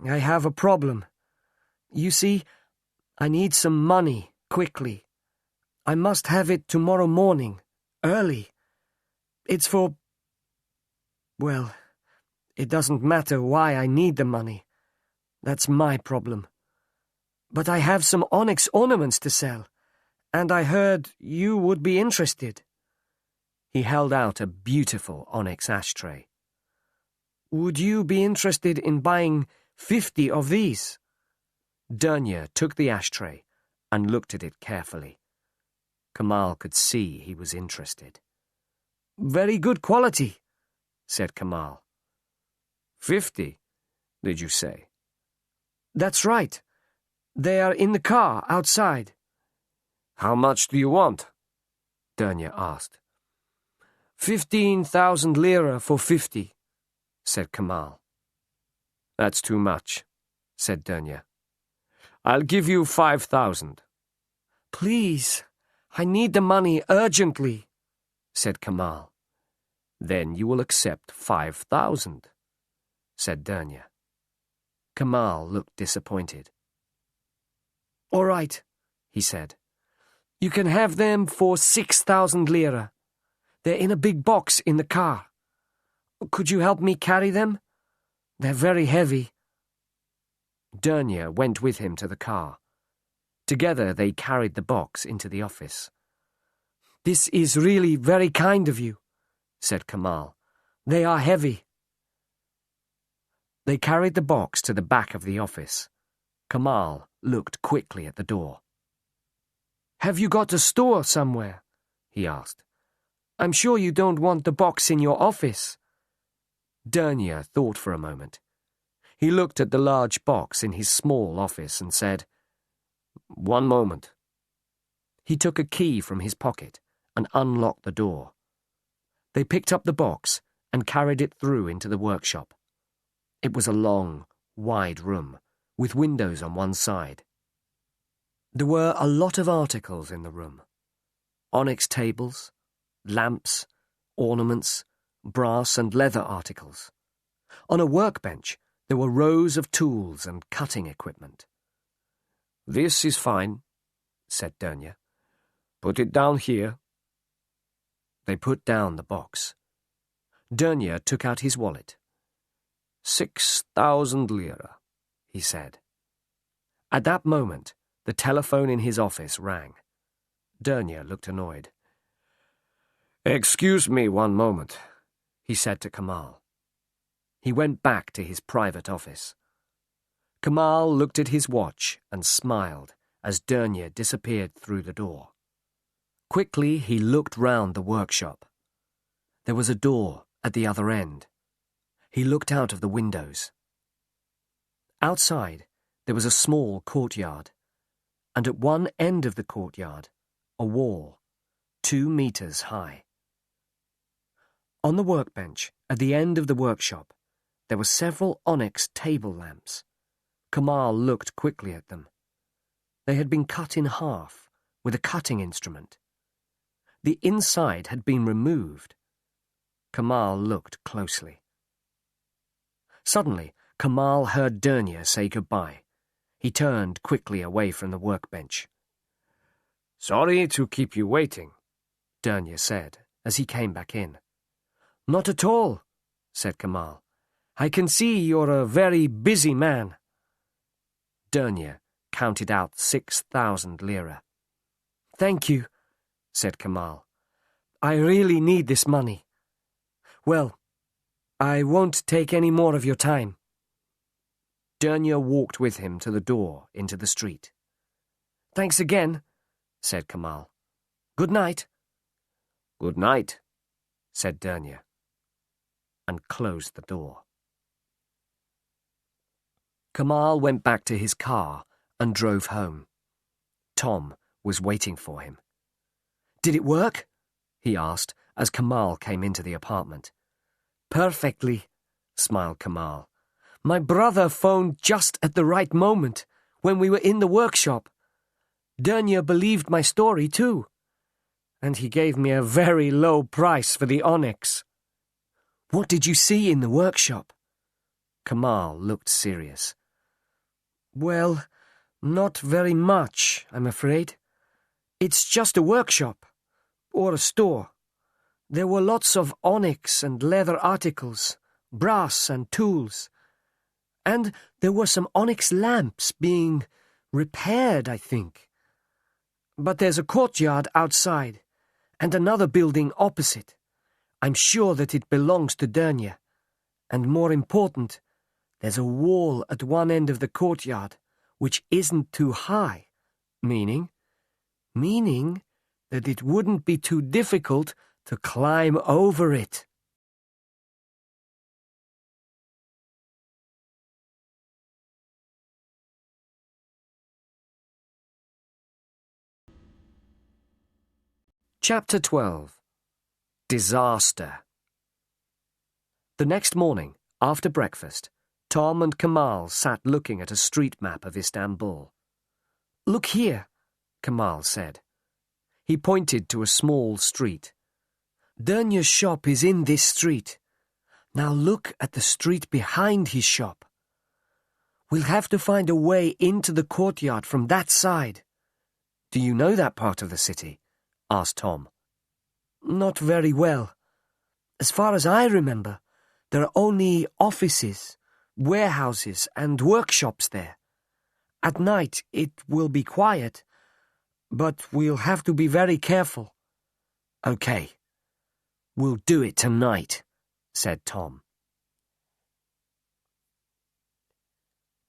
I have a problem. You see, I need some money, quickly. I must have it tomorrow morning, early. It's for... Well, it doesn't matter why I need the money. That's my problem. But I have some onyx ornaments to sell, and I heard you would be interested. He held out a beautiful onyx ashtray. Would you be interested in buying 50 of these? Dernya took the ashtray and looked at it carefully. Kemal could see he was interested. Very good quality, said Kemal. 50, did you say? That's right. They are in the car outside. How much do you want? Dernya asked. 15,000 lira for 50, said Kemal. That's too much, said Dernya. I'll give you 5,000. Please, I need the money urgently, said Kemal. Then you will accept 5,000, said Dernya. Kemal looked disappointed. All right, he said. You can have them for 6,000 lira. They're in a big box in the car. Could you help me carry them? They're very heavy. Dernya went with him to the car. Together they carried the box into the office. This is really very kind of you, said Kemal. They are heavy. They carried the box to the back of the office. Kemal looked quickly at the door. Have you got a store somewhere? He asked. I'm sure you don't want the box in your office. Dernya thought for a moment. He looked at the large box in his small office and said, "One moment." He took a key from his pocket and unlocked the door. They picked up the box and carried it through into the workshop. It was a long, wide room, with windows on one side. There were a lot of articles in the room. Onyx tables, lamps, ornaments, brass and leather articles. On a workbench, There were rows of tools and cutting equipment. "This is fine," said Dernya. "Put it down here." They put down the box. Dernya took out his wallet. 6,000 lira, he said. At that moment, the telephone in his office rang. Dernya looked annoyed. "Excuse me one moment," he said to Kemal. He went back to his private office. Kemal looked at his watch and smiled as Dernya disappeared through the door. Quickly, he looked round the workshop. There was a door at the other end. He looked out of the windows. Outside, there was a small courtyard, and at one end of the courtyard, a wall, 2 meters high. On the workbench, at the end of the workshop, there were several onyx table lamps. Kemal looked quickly at them. They had been cut in half with a cutting instrument. The inside had been removed. Kemal looked closely. Suddenly, Kemal heard Dernya say goodbye. He turned quickly away from the workbench. "Sorry to keep you waiting," Dernya said as he came back in. "Not at all," said Kemal. "I can see you're a very busy man." Dernya counted out 6,000 lira. "Thank you," said Kemal. "I really need this money. Well, I won't take any more of your time." Dernya walked with him to the door into the street. "Thanks again," said Kemal. "Good night." "Good night," said Dernya, and closed the door. Kemal went back to his car and drove home. Tom was waiting for him. "Did it work?" he asked as Kemal came into the apartment. "Perfectly," smiled Kemal. "My brother phoned just at the right moment, when we were in the workshop. Dernya believed my story too, and he gave me a very low price for the onyx." "What did you see in the workshop?" Kemal looked serious. "Well, not very much, I'm afraid. It's just a workshop, or a store. There were lots of onyx and leather articles, brass and tools. And there were some onyx lamps being repaired, I think. But there's a courtyard outside, and another building opposite. I'm sure that it belongs to Dernya. And more important, there's a wall at one end of the courtyard, which isn't too high. Meaning that it wouldn't be too difficult to climb over it." Chapter 12. Disaster. The next morning, after breakfast, Tom and Kemal sat looking at a street map of Istanbul. "Look here," Kemal said. He pointed to a small street. "Dernya's shop is in this street. Now look at the street behind his shop. We'll have to find a way into the courtyard from that side." "Do you know that part of the city?" asked Tom. "Not very well. As far as I remember, there are only offices, warehouses, and workshops there. At night it will be quiet, but we'll have to be very careful." "Okay. We'll do it tonight," said Tom.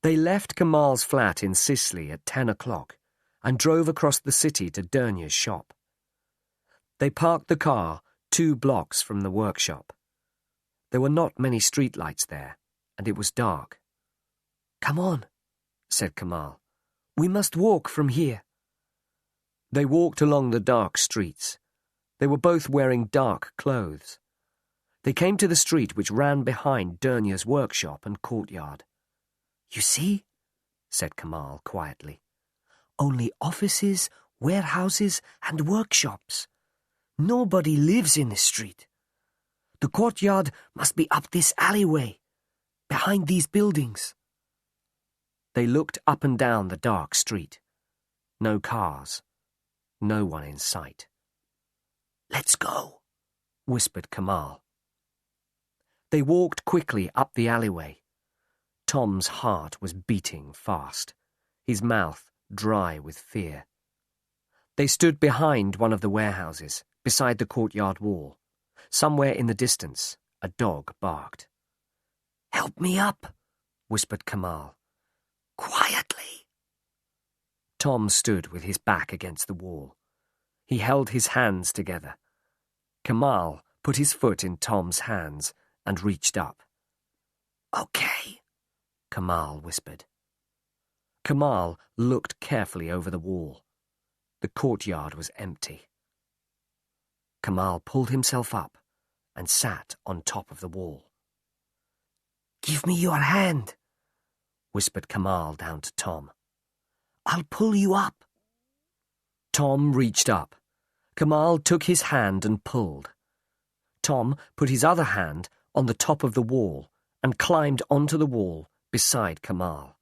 They left Kemal's flat in Sicily at 10 o'clock and drove across the city to Dernya's shop. They parked the car 2 blocks from the workshop. There were not many streetlights there, and it was dark. "Come on," said Kemal. "We must walk from here." They walked along the dark streets. They were both wearing dark clothes. They came to the street which ran behind Dernya's workshop and courtyard. "You see?" said Kemal quietly. "Only offices, warehouses, and workshops. Nobody lives in this street. The courtyard must be up this alleyway. behind these buildings." They looked up and down the dark street. No cars. No one in sight. "Let's go," whispered Kemal. They walked quickly up the alleyway. Tom's heart was beating fast, his mouth dry with fear. They stood behind one of the warehouses, beside the courtyard wall. Somewhere in the distance, a dog barked. "Help me up," whispered Kemal. "Quietly." Tom stood with his back against the wall. He held his hands together. Kemal put his foot in Tom's hands and reached up. "Okay," Kemal whispered. Kemal looked carefully over the wall. The courtyard was empty. Kemal pulled himself up and sat on top of the wall. "Give me your hand," whispered Kemal down to Tom. "I'll pull you up." Tom reached up. Kemal took his hand and pulled. Tom put his other hand on the top of the wall and climbed onto the wall beside Kemal.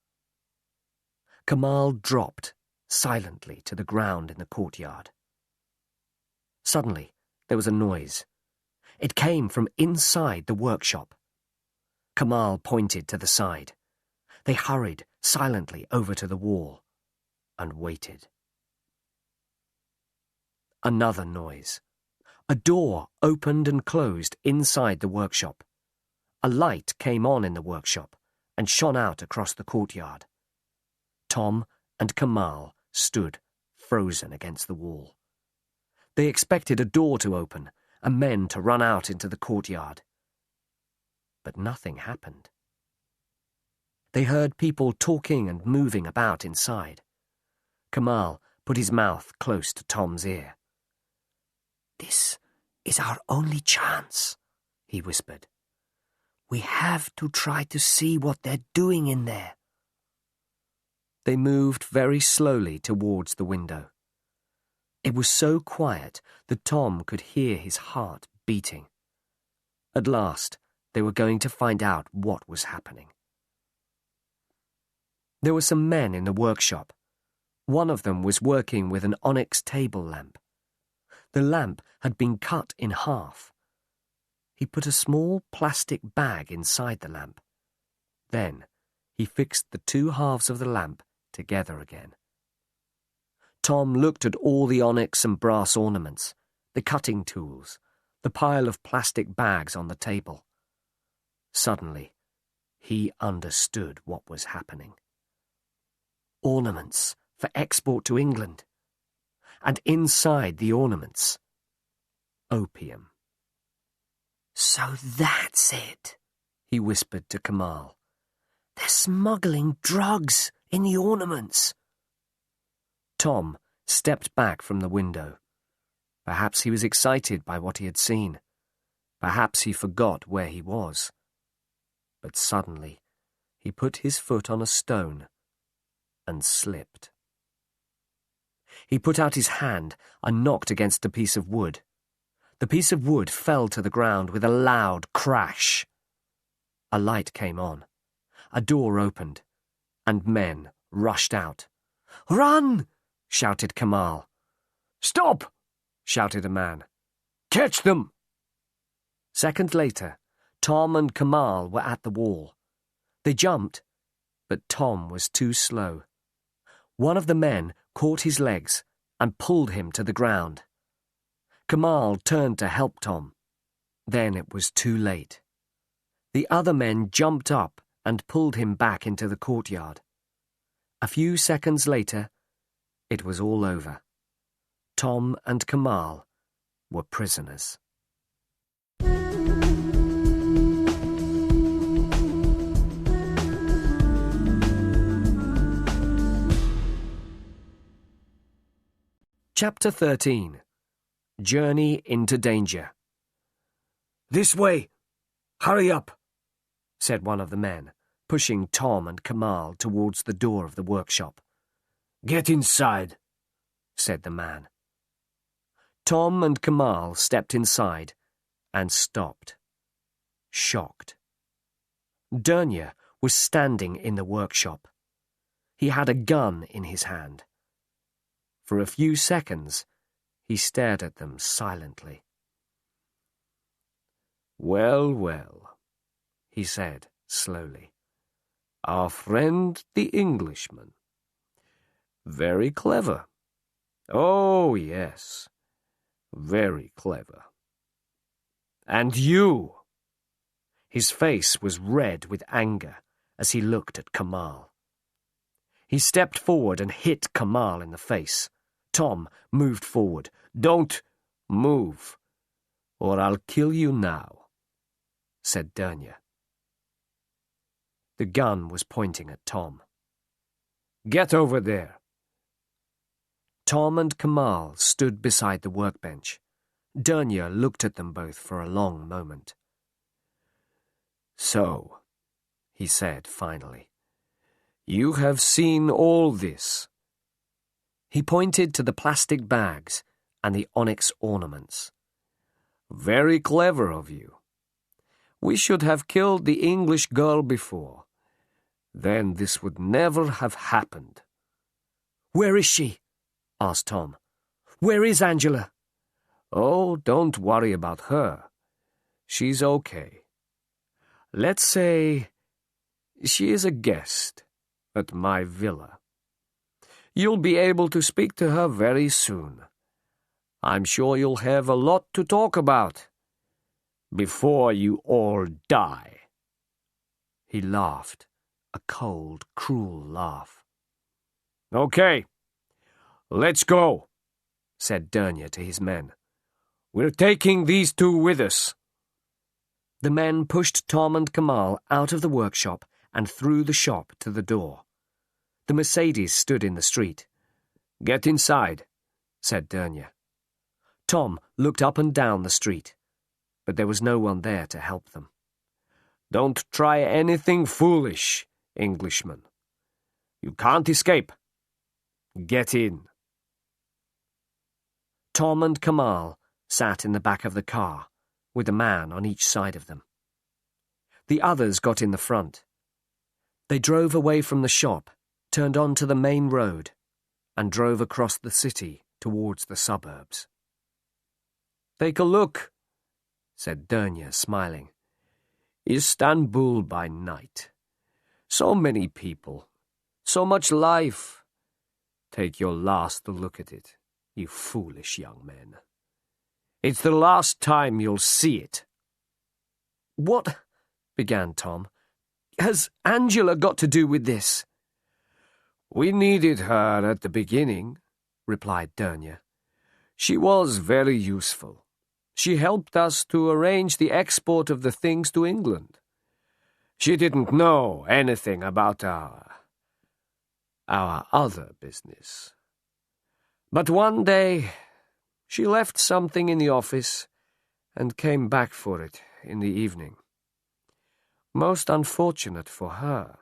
Kemal dropped silently to the ground in the courtyard. Suddenly, there was a noise. It came from inside the workshop. Kemal pointed to the side. They hurried silently over to the wall and waited. Another noise. A door opened and closed inside the workshop. A light came on in the workshop and shone out across the courtyard. Tom and Kemal stood frozen against the wall. They expected a door to open and men to run out into the courtyard. But nothing happened. They heard people talking and moving about inside. Kemal put his mouth close to Tom's ear. "This is our only chance," he whispered. "We have to try to see what they're doing in there." They moved very slowly towards the window. It was so quiet that Tom could hear his heart beating. At last, they were going to find out what was happening. There were some men in the workshop. One of them was working with an onyx table lamp. The lamp had been cut in half. He put a small plastic bag inside the lamp. Then he fixed the two halves of the lamp together again. Tom looked at all the onyx and brass ornaments, the cutting tools, the pile of plastic bags on the table. Suddenly, he understood what was happening. Ornaments for export to England. And inside the ornaments, opium. "So that's it," he whispered to Kemal. "They're smuggling drugs in the ornaments." Tom stepped back from the window. Perhaps he was excited by what he had seen. Perhaps he forgot where he was. But suddenly, he put his foot on a stone and slipped. He put out his hand and knocked against a piece of wood. The piece of wood fell to the ground with a loud crash. A light came on. A door opened, and men rushed out. "Run!" shouted Kemal. "Stop!" shouted a man. "Catch them!" Seconds later, Tom and Kemal were at the wall. They jumped, but Tom was too slow. One of the men caught his legs and pulled him to the ground. Kemal turned to help Tom. Then it was too late. The other men jumped up and pulled him back into the courtyard. A few seconds later, it was all over. Tom and Kemal were prisoners. Chapter 13. Journey into Danger. "This way! Hurry up!" said one of the men, pushing Tom and Kemal towards the door of the workshop. "Get inside," said the man. Tom and Kemal stepped inside and stopped, shocked. Dernier was standing in the workshop. He had a gun in his hand. For a few seconds, he stared at them silently. "Well, well," he said slowly. "Our friend the Englishman. Very clever. Oh, yes, very clever. And you!" His face was red with anger as he looked at Kemal. He stepped forward and hit Kemal in the face. Tom moved forward. "Don't move, or I'll kill you now," said Dernier. The gun was pointing at Tom. "Get over there." Tom and Kemal stood beside the workbench. Dernier looked at them both for a long moment. "So," he said finally, "you have seen all this." He pointed to the plastic bags and the onyx ornaments. "Very clever of you. We should have killed the English girl before. Then this would never have happened." "Where is she?" asked Tom. "Where is Angela?" "Oh, don't worry about her. She's okay. Let's say she is a guest at my villa. You'll be able to speak to her very soon. I'm sure you'll have a lot to talk about before you all die." He laughed, a cold, cruel laugh. "Okay, let's go," said Dernier to his men. "We're taking these two with us." The men pushed Tom and Kemal out of the workshop and through the shop to the door. The Mercedes stood in the street. "Get inside," said Dernier. Tom looked up and down the street, but there was no one there to help them. "Don't try anything foolish, Englishman. You can't escape. Get in." Tom and Kemal sat in the back of the car, with a man on each side of them. The others got in the front. They drove away from the shop, turned onto the main road, and drove across the city towards the suburbs. "Take a look," said Dernier, smiling. "Istanbul by night. So many people, so much life. Take your last look at it, you foolish young men. It's the last time you'll see it." "What," began Tom, "has Angela got to do with this?" "We needed her at the beginning," replied Dernier. "She was very useful. She helped us to arrange the export of the things to England. She didn't know anything about our other business. But one day she left something in the office and came back for it in the evening. Most unfortunate for her.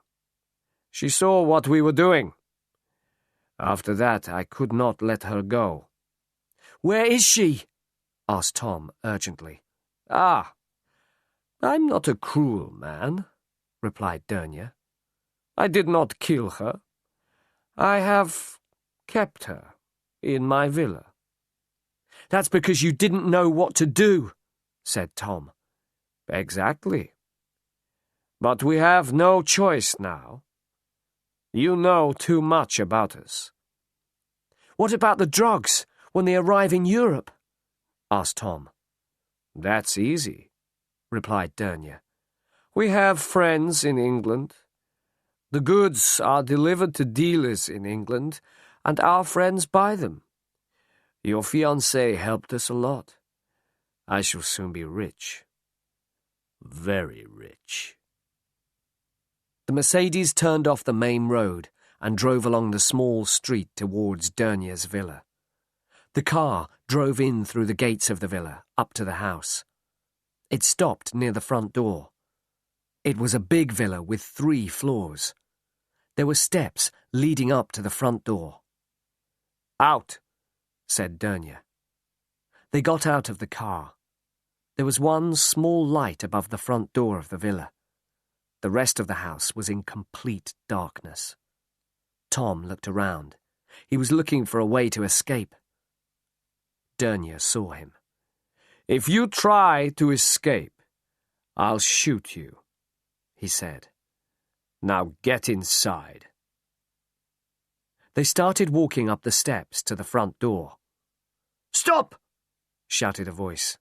She saw what we were doing. After that, I could not let her go." "Where is she?" asked Tom urgently. "Ah, I'm not a cruel man," replied Dernier. "I did not kill her. I have kept her in my villa." "That's because you didn't know what to do," said Tom. "Exactly. But we have no choice now. You know too much about us." "What about the drugs when they arrive in Europe?" asked Tom. "That's easy," replied Dernier. "We have friends in England. The goods are delivered to dealers in England, and our friends buy them. Your fiancée helped us a lot. I shall soon be rich. Very rich." The Mercedes turned off the main road and drove along the small street towards Dernier's villa. The car drove in through the gates of the villa, up to the house. It stopped near the front door. It was a big villa with 3 floors. There were steps leading up to the front door. "Out," said Dernier. They got out of the car. There was one small light above the front door of the villa. The rest of the house was in complete darkness. Tom looked around. He was looking for a way to escape. Dernier saw him. "If you try to escape, I'll shoot you," he said. "Now get inside." They started walking up the steps to the front door. "Stop!" shouted a voice.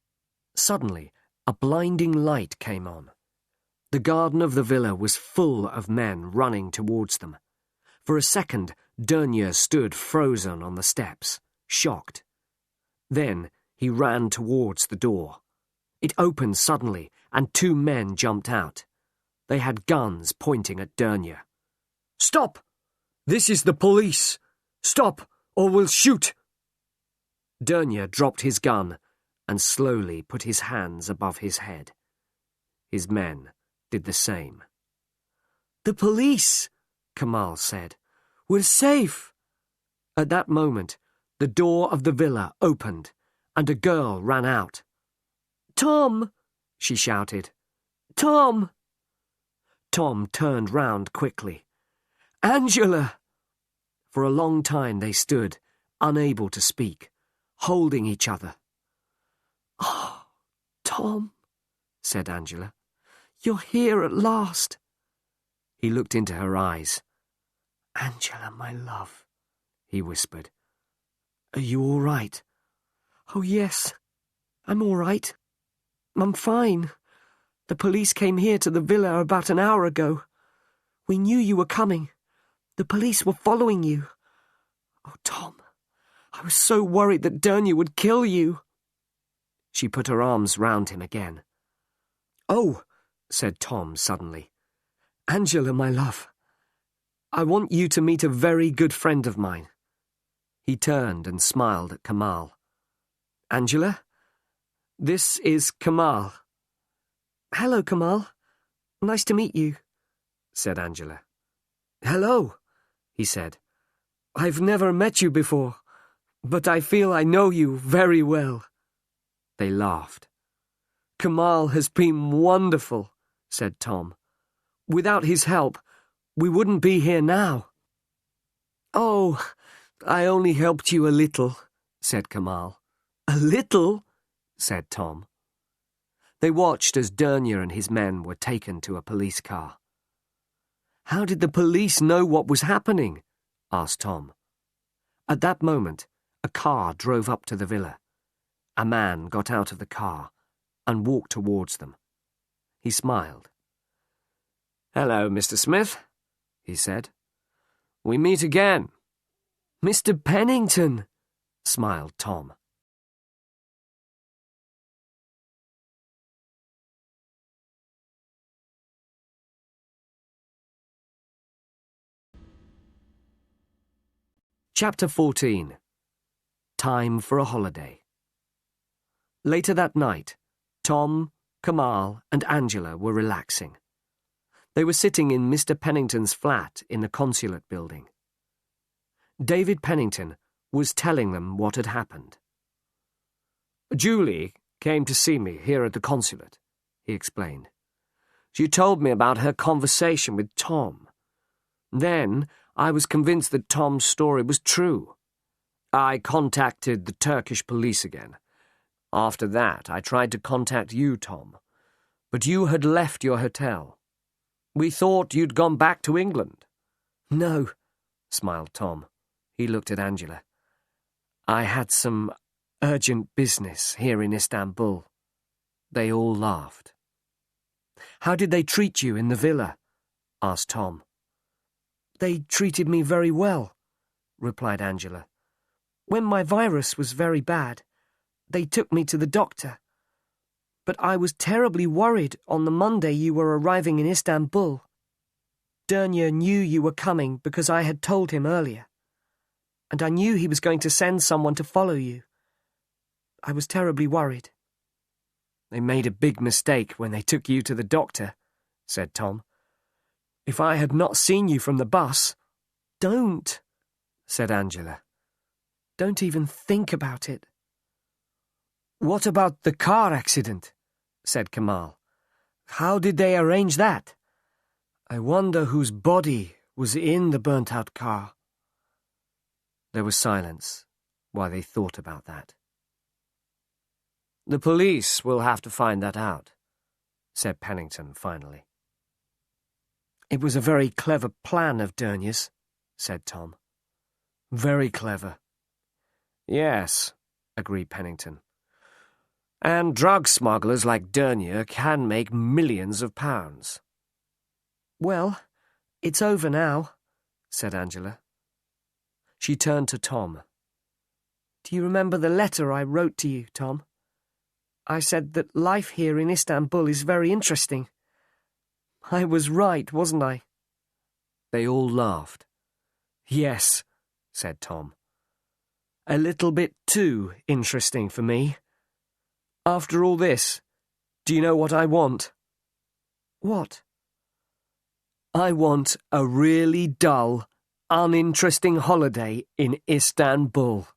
Suddenly, a blinding light came on. The garden of the villa was full of men running towards them. For a second, Dernier stood frozen on the steps, shocked. Then he ran towards the door. It opened suddenly, and 2 men jumped out. They had guns pointing at Dernier. "Stop! This is the police! Stop, or we'll shoot!" Dernier dropped his gun and slowly put his hands above his head. His men did the same. "The police!" Kemal said. "We're safe!" At that moment, the door of the villa opened, and a girl ran out. "Tom!" she shouted. "Tom!" Tom turned round quickly. "Angela!" For a long time they stood, unable to speak, holding each other. "Oh, Tom," said Angela. "You're here at last." He looked into her eyes. "Angela, my love," he whispered. "Are you all right?" "Oh, yes, I'm all right. I'm fine. The police came here to the villa about an hour ago. We knew you were coming. The police were following you. Oh, Tom, I was so worried that Dernier would kill you." She put her arms round him again. "Oh," said Tom suddenly. "Angela, my love, I want you to meet a very good friend of mine." He turned and smiled at Kemal. "Angela, this is Kemal." "Hello, Kemal. Nice to meet you," said Angela. "Hello," he said. "I've never met you before, but I feel I know you very well." They laughed. "Kemal has been wonderful," said Tom. "Without his help, we wouldn't be here now." "Oh, I only helped you a little," said Kemal. "A little?" said Tom. They watched as Dernier and his men were taken to a police car. "How did the police know what was happening?" asked Tom. At that moment, a car drove up to the villa. A man got out of the car and walked towards them. He smiled. "Hello, Mr. Smith," he said. "We meet again." "Mr. Pennington," smiled Tom. Chapter 14. Time for a holiday. Later that night, Tom, Kemal, and Angela were relaxing. They were sitting in Mr. Pennington's flat in the Consulate building. David Pennington was telling them what had happened. "Julie came to see me here at the Consulate," he explained. "She told me about her conversation with Tom. Then I was convinced that Tom's story was true. I contacted the Turkish police again. After that, I tried to contact you, Tom, but you had left your hotel. We thought you'd gone back to England." "No," smiled Tom. He looked at Angela. "I had some urgent business here in Istanbul." They all laughed. "How did they treat you in the villa?" asked Tom. "They treated me very well," replied Angela. "When my virus was very bad, they took me to the doctor. But I was terribly worried on the Monday you were arriving in Istanbul. Dernier knew you were coming because I had told him earlier, and I knew he was going to send someone to follow you. I was terribly worried." "They made a big mistake when they took you to the doctor," said Tom. "If I had not seen you from the bus—" "Don't," said Angela. "Don't even think about it." "What about the car accident?" said Kemal. "How did they arrange that?" I wonder whose body was in the burnt-out car. There was silence while they thought about that. The police will have to find that out, said Pennington finally. It was a very clever plan of Dernier's, said Tom. Very clever. Yes, agreed Pennington. And drug smugglers like Dernier can make millions of pounds. Well, it's over now, said Angela. She turned to Tom. Do you remember the letter I wrote to you, Tom? I said that life here in Istanbul is very interesting. I was right, wasn't I? They all laughed. Yes, said Tom. A little bit too interesting for me. After all this, do you know what I want? What? I want a really dull, uninteresting holiday in Istanbul.